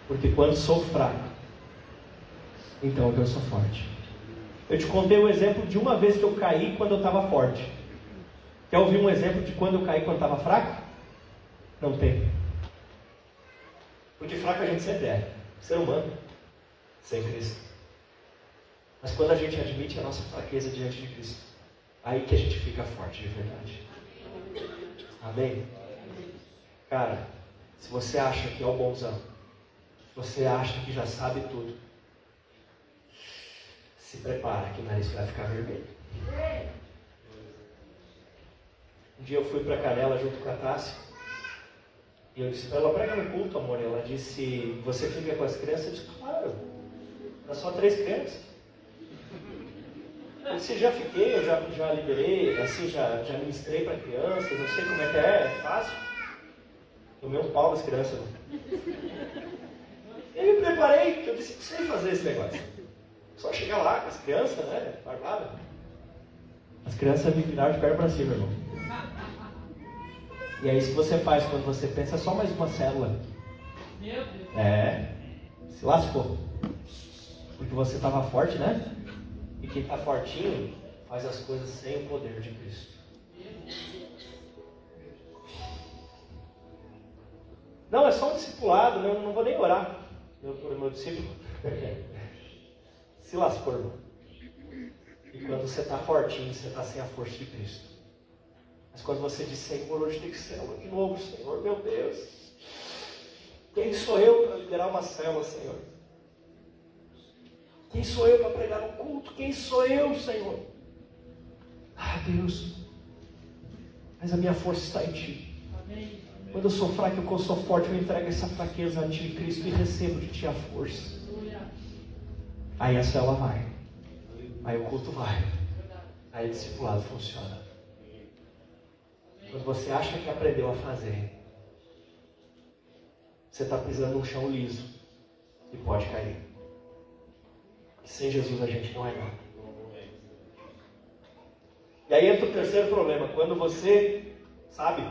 Porque quando sou fraco, então é que eu sou forte. Eu te contei o exemplo de uma vez que eu caí quando eu estava forte. Quer ouvir um exemplo de quando eu caí quando estava fraco? Não tem. Porque fraco a gente sempre é, ser humano, sem Cristo. Mas quando a gente admite a nossa fraqueza diante de Cristo, aí que a gente fica forte de verdade. Amém? Cara, se você acha que é o bonzão, se você acha que já sabe tudo, se prepara que o nariz vai ficar vermelho. Um dia eu fui para Canela junto com a Tássia, e eu disse para ela: prega no culto, amor. Ela disse: você fica com as crianças? Eu disse: claro, era só 3 crianças. Eu disse: já fiquei, eu já liberei, assim, já ministrei para crianças, eu sei como é fácil. Tomei um pau das crianças. E me preparei, eu disse: sei fazer esse negócio. Só chegar lá com as crianças, né, barbada. As crianças me viraram de perna para cima, irmão. E é isso que você faz quando você pensa: é só mais uma célula. Se lascou. Porque você estava forte, né? E quem está fortinho faz as coisas sem o poder de Cristo. Não, é só um discipulado, eu não vou nem orar por meu discípulo. Se lascou, irmão. E quando você está fortinho, você está sem a força de Cristo. Mas quando você diz: Senhor, hoje tem que ser célula de novo, Senhor, meu Deus. Quem sou eu para liderar uma célula, Senhor? Quem sou eu para pregar um culto? Quem sou eu, Senhor? Ah, Deus, mas a minha força está em Ti. Amém. Quando eu sou fraco, eu sou forte, eu entrego essa fraqueza a Ti, Cristo, e recebo de Ti a força. Aí a célula vai. Aí o culto vai. Aí o discipulado funciona. Quando você acha que aprendeu a fazer, você está pisando num chão liso e pode cair. E sem Jesus a gente não é nada. E aí entra o terceiro problema. Quando você sabe.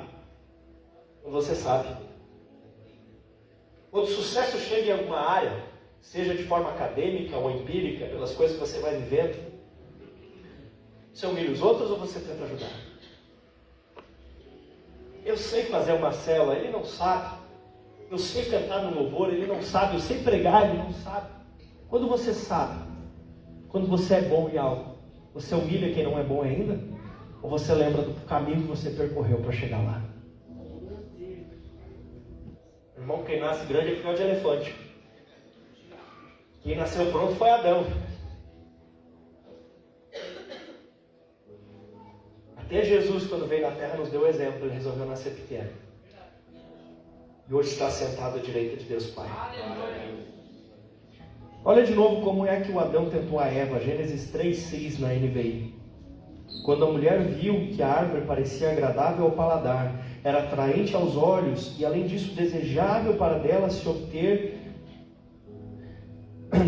Quando o sucesso chega em alguma área, seja de forma acadêmica ou empírica, pelas coisas que você vai vivendo, você humilha os outros ou você tenta ajudar? Eu sei fazer uma célula, ele não sabe. Eu sei cantar no louvor, ele não sabe. Eu sei pregar, ele não sabe. Quando você sabe, Quando você é bom em algo, você humilha quem não é bom ainda? Ou você lembra do caminho que você percorreu para chegar lá? Irmão, quem nasce grande é filho de elefante. Quem nasceu pronto foi Adão. Até Jesus, quando veio na terra, nos deu o exemplo. Ele resolveu nascer pequeno. E hoje está sentado à direita de Deus Pai. Olha de novo como é que o Adão tentou a Eva. Gênesis 3:6 na NVI. Quando a mulher viu que a árvore parecia agradável ao paladar, era atraente aos olhos e, além disso, desejável para dela se obter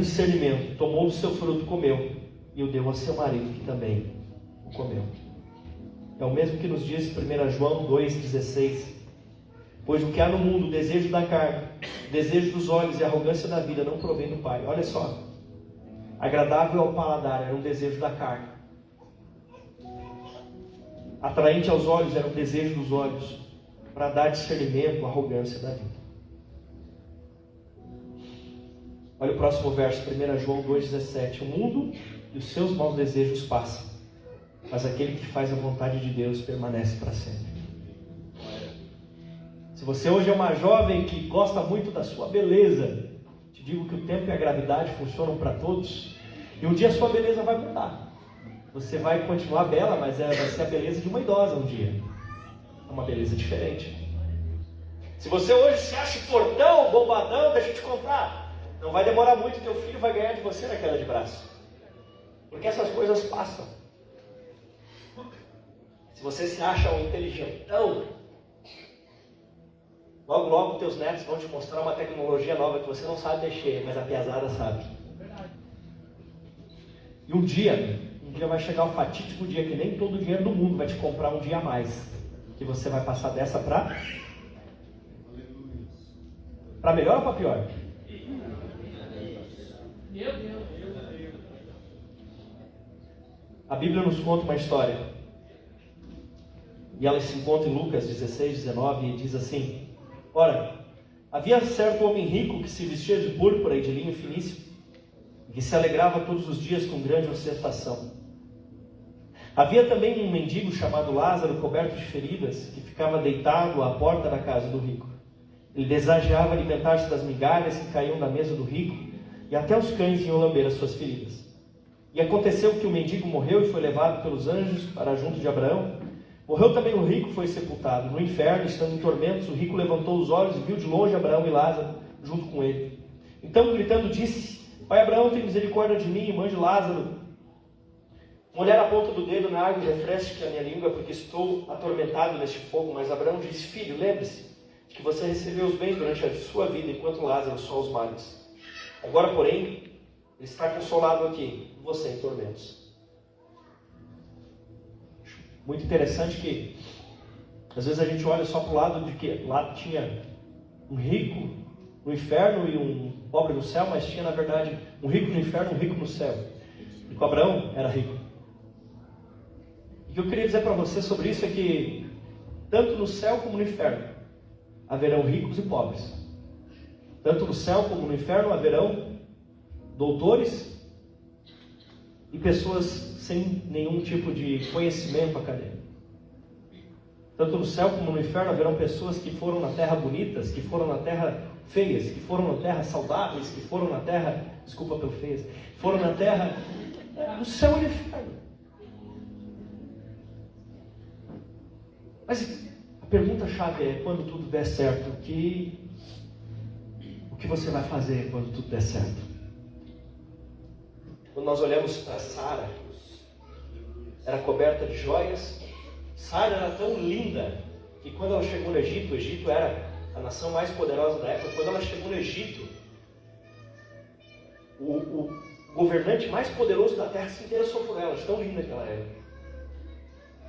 discernimento, tomou do seu fruto, comeu e o deu a seu marido, que também o comeu. É o mesmo que nos diz 1 João 2,16. Pois o que há no mundo, o desejo da carne, o desejo dos olhos e a arrogância da vida não provém do Pai. Olha só. Agradável ao paladar era um desejo da carne. Atraente aos olhos era um desejo dos olhos, para dar discernimento à arrogância da vida. Olha o próximo verso, 1 João 2,17. O mundo e os seus maus desejos passam, mas aquele que faz a vontade de Deus permanece para sempre. Se você hoje é uma jovem que gosta muito da sua beleza, te digo que o tempo e a gravidade funcionam para todos, e um dia a sua beleza vai mudar. Você vai continuar bela, mas vai ser a beleza de uma idosa um dia. É uma beleza diferente. Se você hoje se acha fortão, bombadão, deixa eu te contar, não vai demorar muito, teu filho vai ganhar de você na queda de braço. Porque essas coisas passam. Se você se acha um inteligentão, logo logo teus netos vão te mostrar uma tecnologia nova que você não sabe mexer, mas a piazada sabe. E um dia vai chegar o fatídico dia que nem todo o dinheiro do mundo vai te comprar um dia a mais. Que você vai passar dessa para melhor ou para pior? A Bíblia nos conta uma história. E ela se encontra em Lucas 16:19 e diz assim: ora, havia certo homem rico que se vestia de púrpura e de linho finíssimo, e que se alegrava todos os dias com grande ostentação. Havia também um mendigo chamado Lázaro, coberto de feridas, que ficava deitado à porta da casa do rico. Ele desejava alimentar-se das migalhas que caíam da mesa do rico, e até os cães iam lamber as suas feridas. E aconteceu que o mendigo morreu e foi levado pelos anjos para junto de Abraão. Morreu também o rico, foi sepultado. No inferno, estando em tormentos, o rico levantou os olhos e viu de longe Abraão e Lázaro junto com ele. Então, gritando, disse: Pai Abraão, tem misericórdia de mim e mande Lázaro molhar a ponta do dedo na água e refresque a minha língua, porque estou atormentado neste fogo. Mas Abraão disse: Filho, lembre-se de que você recebeu os bens durante a sua vida, enquanto Lázaro só os males. Agora, porém, ele está consolado aqui, e você em tormentos. Muito interessante que às vezes a gente olha só para o lado de que lá tinha um rico no inferno e um pobre no céu, mas tinha na verdade um rico no inferno e um rico no céu. E com Abraão era rico. E o que eu queria dizer para você sobre isso é que tanto no céu como no inferno haverão ricos e pobres. Tanto no céu como no inferno haverão doutores e pessoas sem nenhum tipo de conhecimento acadêmico. Tanto no céu como no inferno haverão pessoas que foram na terra bonitas, que foram na terra feias, que foram na terra saudáveis, que foram na terra, desculpa pelo feias, foram na terra, no céu e no inferno. Mas a pergunta-chave é, quando tudo der certo, o que você vai fazer quando tudo der certo? Quando nós olhamos para Sara, era coberta de joias. Sara era tão linda que quando ela chegou no Egito, o Egito era a nação mais poderosa da época. Quando ela chegou no Egito, o governante mais poderoso da terra se interessou por ela, de tão linda que ela era.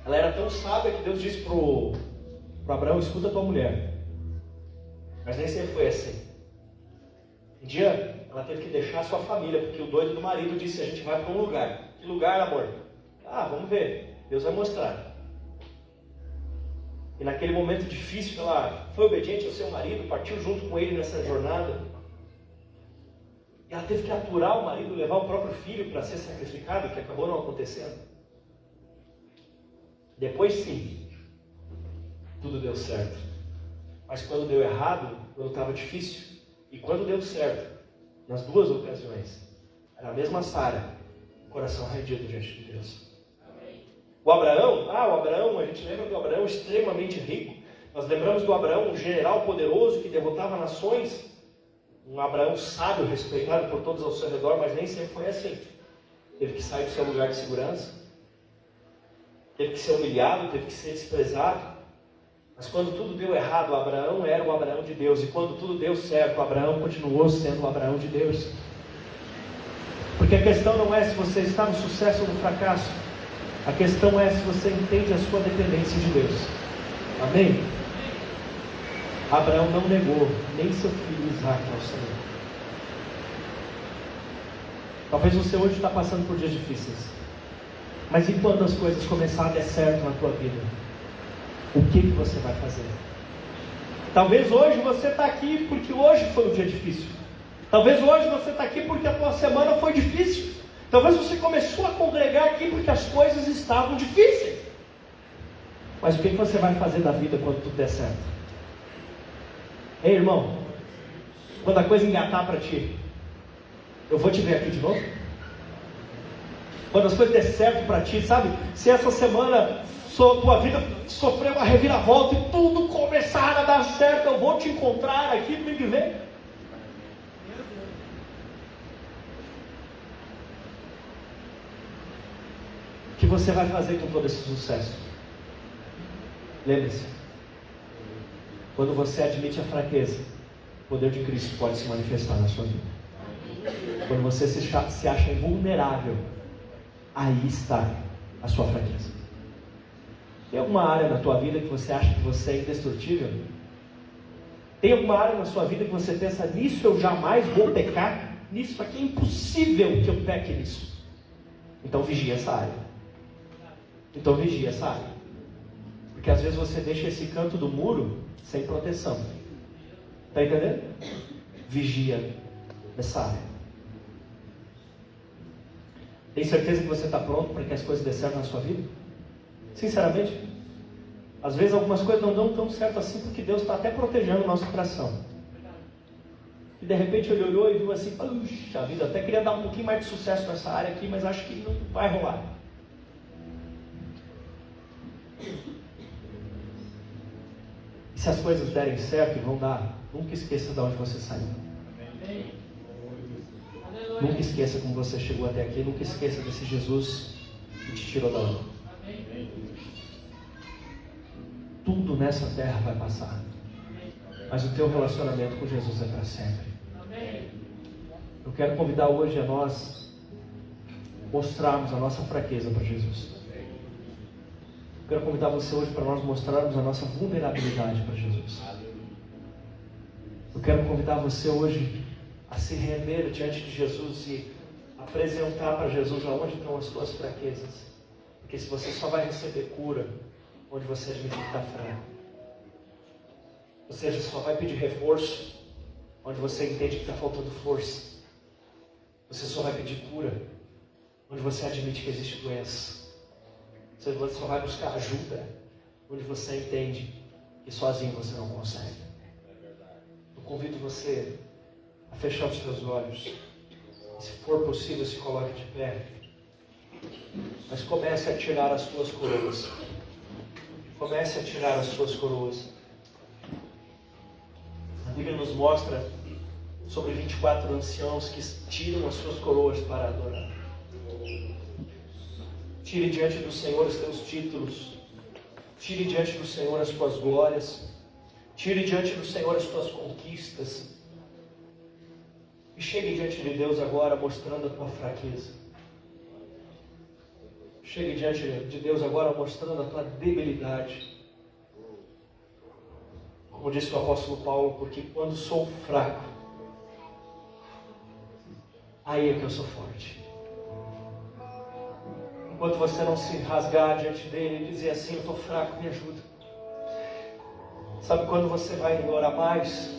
Ela era tão sábia que Deus disse para Abraão: escuta a tua mulher. Mas nem sempre foi assim. Um dia ela teve que deixar a sua família, porque o doido do marido disse: a gente vai para um lugar. Que lugar, amor? Vamos ver, Deus vai mostrar. E naquele momento difícil, ela foi obediente ao seu marido, partiu junto com ele nessa jornada. E ela teve que aturar o marido, levar o próprio filho para ser sacrificado, que acabou não acontecendo. Depois sim, tudo deu certo. Mas quando deu errado, quando estava difícil, e quando deu certo, nas duas ocasiões, era a mesma Sara, coração arredio diante de Deus. O Abraão, a gente lembra do Abraão extremamente rico. Nós lembramos do Abraão, um general poderoso que derrotava nações. Um Abraão sábio, respeitado por todos ao seu redor, mas nem sempre foi assim. Teve que sair do seu lugar de segurança. Teve que ser humilhado, teve que ser desprezado. Mas quando tudo deu errado, Abraão era o Abraão de Deus. E quando tudo deu certo, Abraão continuou sendo o Abraão de Deus. Porque a questão não é se você está no sucesso ou no fracasso. A questão é se você entende a sua dependência de Deus. Amém? Abraão não negou nem seu filho Isaque ao Senhor. Talvez você hoje está passando por dias difíceis. Mas e quando as coisas começarem a dar certo na tua vida? O que você vai fazer? Talvez hoje você está aqui porque hoje foi um dia difícil. Talvez hoje você está aqui porque a tua semana foi difícil. Talvez você começou a congregar aqui porque as coisas estavam difíceis. Mas o que você vai fazer da vida quando tudo der certo? Ei, irmão, quando a coisa engatar para ti, eu vou te ver aqui de novo? Quando as coisas der certo para ti, sabe? Se essa semana tua vida sofreu uma reviravolta e tudo começar a dar certo, eu vou te encontrar aqui no que vem. O que você vai fazer com todo esse sucesso? Lembre-se, quando você admite a fraqueza, o poder de Cristo pode se manifestar na sua vida. Quando você se acha invulnerável, aí está a sua fraqueza. Tem alguma área na tua vida que você acha que você é indestrutível? Tem alguma área na sua vida que você pensa, nisso eu jamais vou pecar? Nisso aqui é impossível que eu peque nisso. Então vigia essa área. Porque às vezes você deixa esse canto do muro sem proteção. Está entendendo? Vigia essa área. Tem certeza que você está pronto para que as coisas dê certo na sua vida? Sinceramente, às vezes algumas coisas não dão tão certo assim porque Deus está até protegendo o nosso coração. E de repente ele olhou e viu assim, puxa vida, até queria dar um pouquinho mais de sucesso nessa área aqui, mas acho que não vai rolar. E se as coisas derem certo e vão dar, nunca esqueça de onde você saiu. Nunca esqueça como você chegou até aqui, nunca esqueça desse Jesus que te tirou da onda. Tudo nessa terra vai passar, mas o teu relacionamento com Jesus é para sempre. Eu quero convidar hoje a nós mostrarmos a nossa fraqueza para Jesus. Eu quero convidar você hoje para nós mostrarmos a nossa vulnerabilidade para Jesus. Eu quero convidar você hoje a se render diante de Jesus e apresentar para Jesus aonde estão as suas fraquezas. Porque se você só vai receber cura onde você admitir que está fraco. Ou seja, só vai pedir reforço onde você entende que está faltando força. Você só vai pedir cura onde você admite que existe doença. Você só vai buscar ajuda onde você entende que sozinho você não consegue. Eu convido você a fechar os seus olhos. E, se for possível, se coloque de pé. Mas comece a tirar as suas coroas. Comece a tirar as suas coroas. A Bíblia nos mostra sobre 24 anciãos que tiram as suas coroas para adorar. Tire diante do Senhor os teus títulos. Tire diante do Senhor as tuas glórias. Tire diante do Senhor as tuas conquistas. E chegue diante de Deus agora mostrando a tua fraqueza. Chegue diante de Deus agora mostrando a tua debilidade. Como disse o apóstolo Paulo, porque quando sou fraco, aí é que eu sou forte. Enquanto você não se rasgar diante dele e dizer assim, eu estou fraco, me ajuda. Sabe quando você vai orar mais?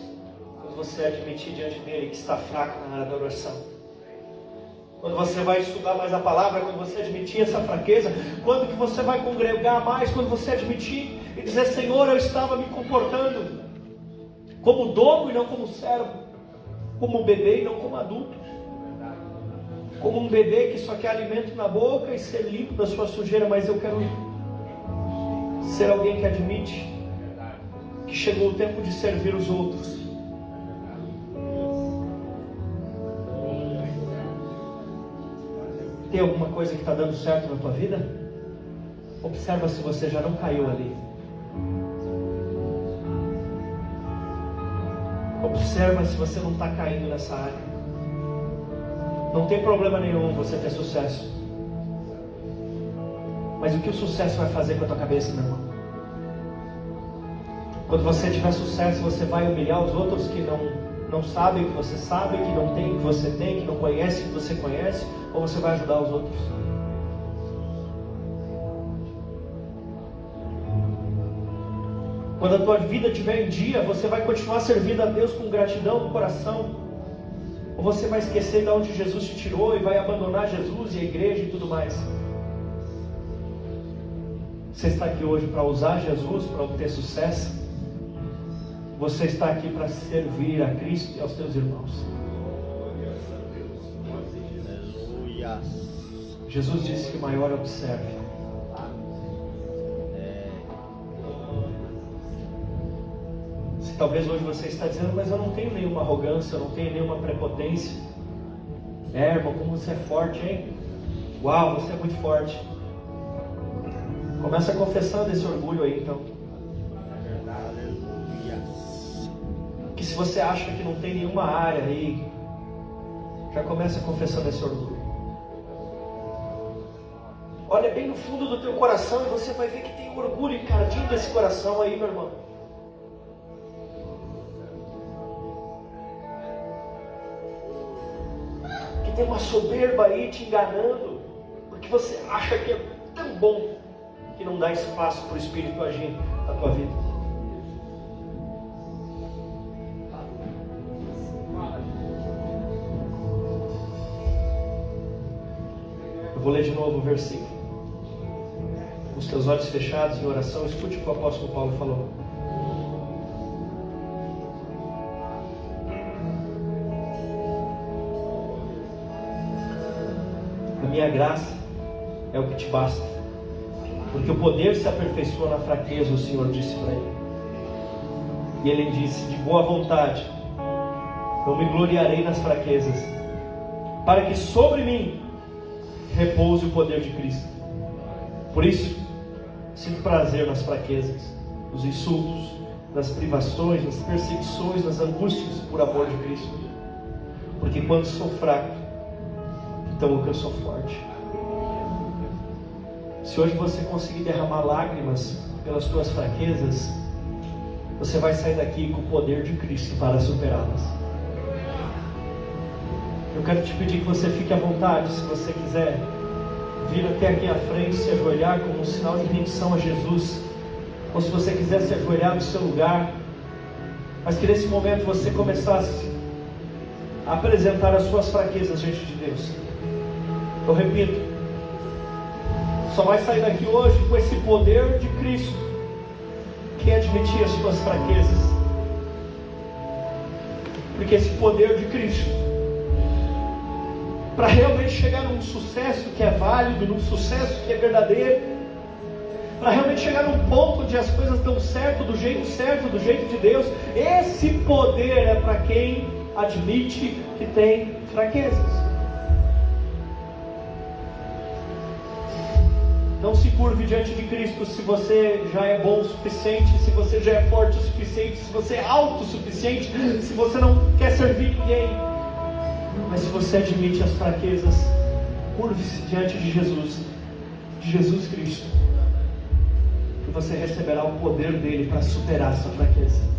Quando Quando você admitir diante dele que está fraco na área da oração. Quando você vai estudar mais a palavra, quando você admitir essa fraqueza, quando que você vai congregar mais, quando você admitir e dizer: Senhor, eu estava me comportando como dono e não como servo, como bebê e não como adulto, como um bebê que só quer alimento na boca e ser limpo da sua sujeira, mas eu quero ser alguém que admite que chegou o tempo de servir os outros. Tem alguma coisa que está dando certo na tua vida? Observa se você já não caiu ali. Observa se você não está caindo nessa área. Não tem problema nenhum você ter sucesso. Mas o que o sucesso vai fazer com a tua cabeça, meu irmão? Quando você tiver sucesso, você vai humilhar os outros que não sabem o que você sabe, que não tem o que você tem, que não conhecem o que você conhece, ou você vai ajudar os outros? Quando a tua vida estiver em dia, você vai continuar servindo a Deus com gratidão no coração? Ou você vai esquecer de onde Jesus te tirou e vai abandonar Jesus e a igreja e tudo mais? Você está aqui hoje para usar Jesus, para obter sucesso? Você está aqui para servir a Cristo e aos teus irmãos. Jesus disse que o maior observe. Se talvez hoje você está dizendo: mas eu não tenho nenhuma arrogância, eu não tenho nenhuma prepotência. Irmão, como você é forte, hein? Uau, você é muito forte. Começa confessando esse orgulho aí, então. Que se você acha que não tem nenhuma área aí, já começa confessando esse orgulho. Olha bem no fundo do teu coração e você vai ver que tem um orgulho encardindo desse coração aí, meu irmão. Que tem uma soberba aí te enganando, porque você acha que é tão bom que não dá espaço para o Espírito agir na tua vida. Eu vou ler de novo o versículo. Com os teus olhos fechados em oração, escute o que o apóstolo Paulo falou. A minha graça é o que te basta, porque o poder se aperfeiçoa na fraqueza, o Senhor disse para ele. E ele disse: de boa vontade, eu me gloriarei nas fraquezas, para que sobre mim repouse o poder de Cristo. Por isso, sinto prazer nas fraquezas, nos insultos, nas privações, nas perseguições, nas angústias, por amor de Cristo. Porque quando sou fraco, então eu sou forte. Se hoje você conseguir derramar lágrimas pelas tuas fraquezas, você vai sair daqui com o poder de Cristo para superá-las. Eu quero te pedir que você fique à vontade, se você quiser vir até aqui à frente, se ajoelhar como um sinal de rendição a Jesus, ou se você quiser se ajoelhar no seu lugar, mas que nesse momento você começasse a apresentar as suas fraquezas diante de Deus. Eu repito, só vai sair daqui hoje com esse poder de Cristo quem admitir as suas fraquezas, porque esse poder de Cristo, para realmente chegar num sucesso que é válido, num sucesso que é verdadeiro, para realmente chegar num ponto onde as coisas dão certo, do jeito de Deus, esse poder é para quem admite que tem fraquezas. Não se curve diante de Cristo se você já é bom o suficiente, se você já é forte o suficiente, se você é alto o suficiente, se você não quer servir ninguém. Mas se você admite as fraquezas, curve-se diante de Jesus Cristo, e você receberá o poder dele para superar essa fraqueza.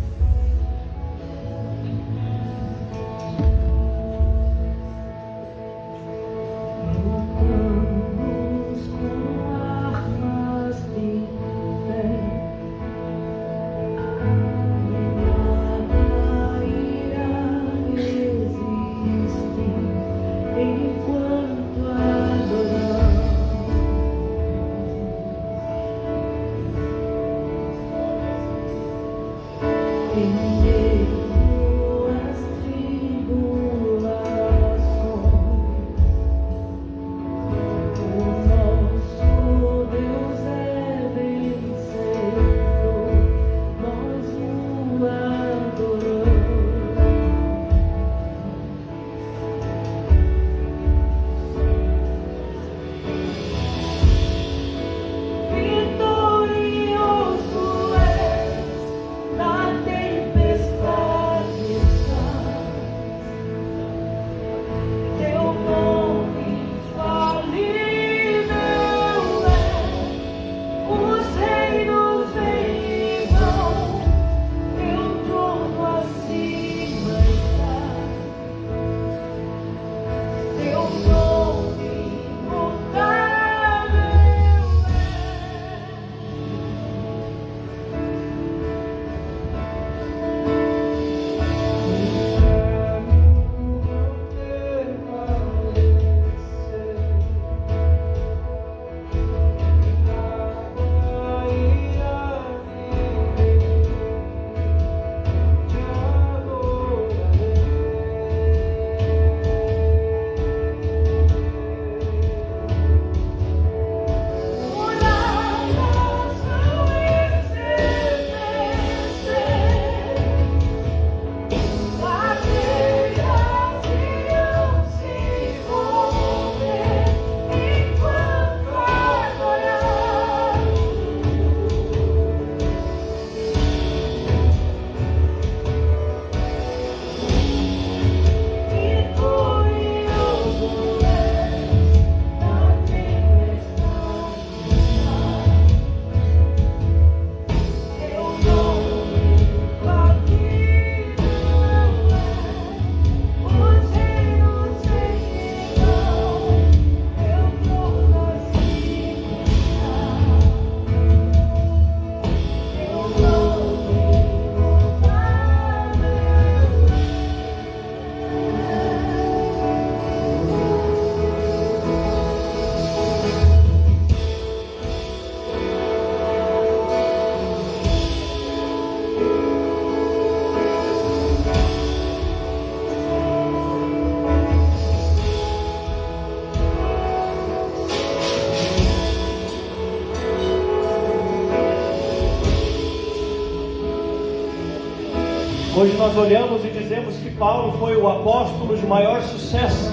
Hoje nós olhamos e dizemos que Paulo foi o apóstolo de maior sucesso.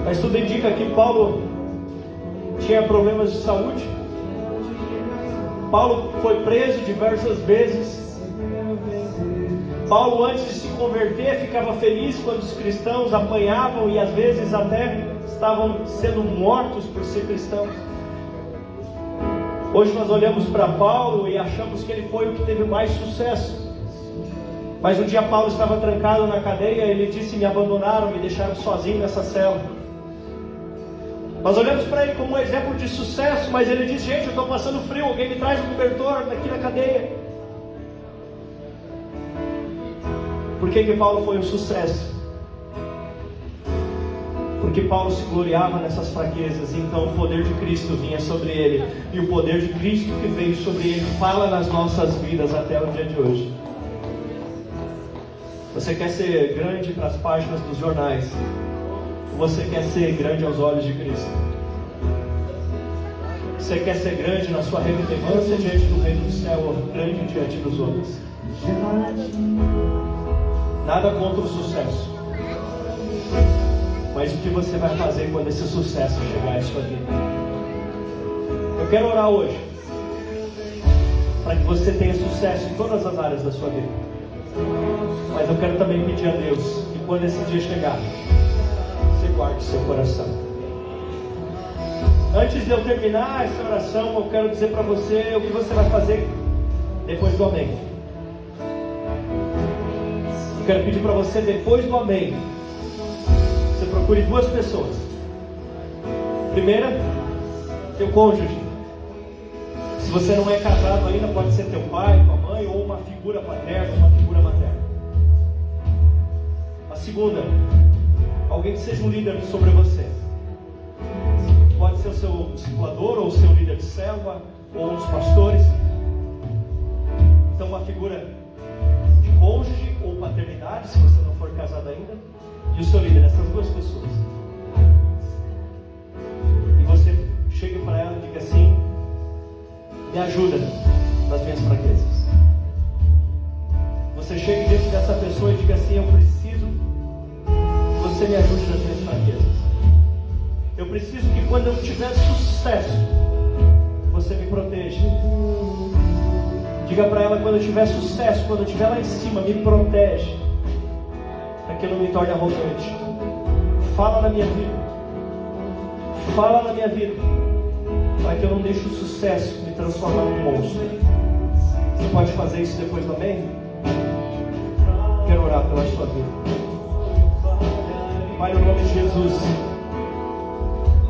Mas tudo indica que Paulo tinha problemas de saúde. Paulo foi preso diversas vezes. Paulo, antes de se converter, ficava feliz quando os cristãos apanhavam e às vezes até estavam sendo mortos por ser cristãos. Hoje nós olhamos para Paulo e achamos que ele foi o que teve mais sucesso. Mas um dia Paulo estava trancado na cadeia e ele disse: me abandonaram, me deixaram sozinho nessa cela. Nós olhamos para ele como um exemplo de sucesso, mas ele diz: gente, eu estou passando frio, alguém me traz um cobertor aqui na cadeia. Por que Paulo foi um sucesso? Porque Paulo se gloriava nessas fraquezas, então o poder de Cristo vinha sobre ele, e o poder de Cristo que veio sobre ele fala nas nossas vidas até o dia de hoje. Você quer ser grande para as páginas dos jornais, ou você quer ser grande aos olhos de Cristo? Você quer ser grande na sua relevância diante do reino do céu, ou grande diante dos homens? Nada contra o sucesso, mas o que você vai fazer quando esse sucesso chegar em sua vida? Eu quero orar hoje para que você tenha sucesso em todas as áreas da sua vida. Mas eu quero também pedir a Deus que quando esse dia chegar, você guarde seu coração. Antes de eu terminar essa oração, eu quero dizer para você o que você vai fazer depois do amém. Eu quero pedir para você, depois do amém, você procure duas pessoas. Primeira, teu cônjuge. Se você não é casado ainda, pode ser teu pai, tua mãe, ou uma figura paterna, uma figura materna. A segunda, alguém que seja um líder sobre você. Pode ser o seu discipulador, ou o seu líder de célula, ou um dos pastores. Então, uma figura de cônjuge ou paternidade, se você não for casado ainda, e o seu líder, essas duas pessoas. E você chega para ela e diga assim: me ajuda nas minhas fraquezas. Você chega diante dessa pessoa e diga assim: eu preciso que você me ajude nas minhas fraquezas. Eu preciso que quando eu tiver sucesso, você me proteja. Diga para ela: quando eu tiver sucesso, quando eu estiver lá em cima, me protege, para que eu não me torne arrogante. Fala na minha vida. Fala na minha vida, para que eu não deixe o sucesso me transformar num monstro. Você pode fazer isso depois do amém? Quero orar pela sua vida. Pai, no nome de Jesus,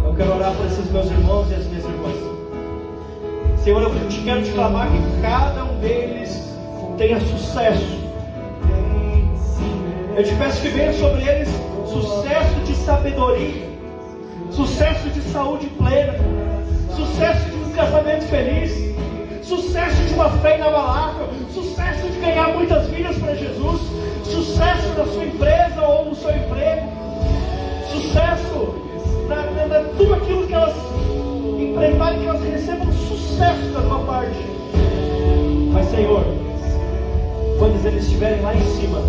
eu quero orar por esses meus irmãos e as minhas irmãs. Senhor, eu quero te clamar que cada um deles tenha sucesso. Eu te peço que venha sobre eles sucesso de sabedoria, sucesso de saúde plena, sucesso de um casamento feliz, sucesso de uma fé inabalável, sucesso de ganhar muitas vidas para Jesus, sucesso na sua empresa ou no seu emprego, sucesso na tudo aquilo que elas empregarem, que elas recebam sucesso da tua parte. Mas, Senhor, quando eles estiverem lá em cima,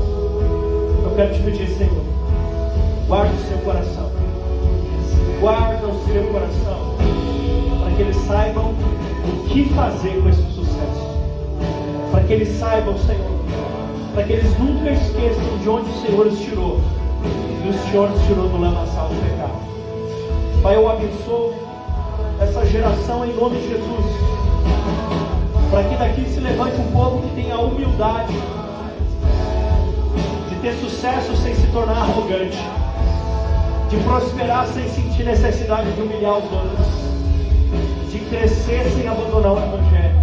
eu quero te pedir, Senhor, guarda o seu coração, guarda o seu coração, para que eles saibam o que fazer com esse sucesso, para que eles saibam, Senhor, para que eles nunca esqueçam de onde o Senhor os tirou, e o Senhor os tirou do lamaçal do pecado. Pai, eu abençoo essa geração em nome de Jesus, para que daqui se levante um povo que tenha a humildade de ter sucesso sem se tornar arrogante, de prosperar sem sentir necessidade de humilhar os outros, de crescer sem abandonar o Evangelho.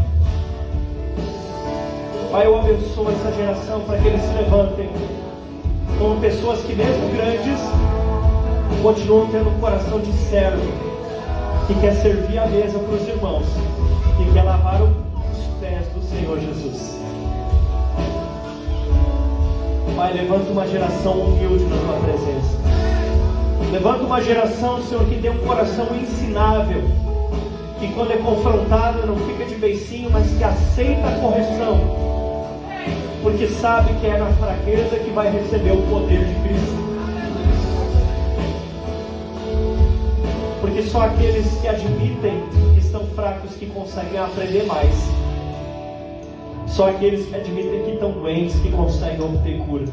Pai, eu abençoo essa geração para que eles se levantem como pessoas que, mesmo grandes, continuam tendo um coração de servo, que quer servir a mesa para os irmãos e quer lavar os pés do Senhor Jesus. Pai, levanta uma geração humilde na tua presença. Levanta uma geração, Senhor, que tem um coração ensinável, que quando é confrontada não fica de beicinho, mas que aceita a correção, porque sabe que é na fraqueza que vai receber o poder de Cristo. Porque só aqueles que admitem que estão fracos que conseguem aprender mais. Só aqueles que admitem que estão doentes que conseguem obter cura.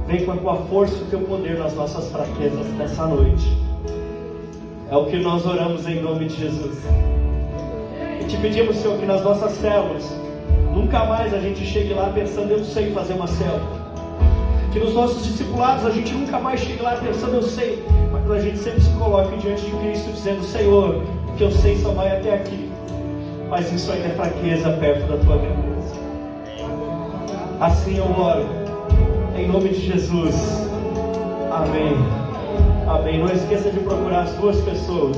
Vem com a tua força e o teu poder nas nossas fraquezas nessa noite. É o que nós oramos em nome de Jesus. E te pedimos, Senhor, que nas nossas células nunca mais a gente chegue lá pensando, eu sei fazer uma célula. Que nos nossos discipulados a gente nunca mais chegue lá pensando, eu sei. Mas a gente sempre se coloque diante de Cristo dizendo, Senhor, o que eu sei só vai até aqui. Mas isso ainda é fraqueza perto da tua grandeza. Assim eu oro, em nome de Jesus. Amém. Amém. Não esqueça de procurar as duas pessoas.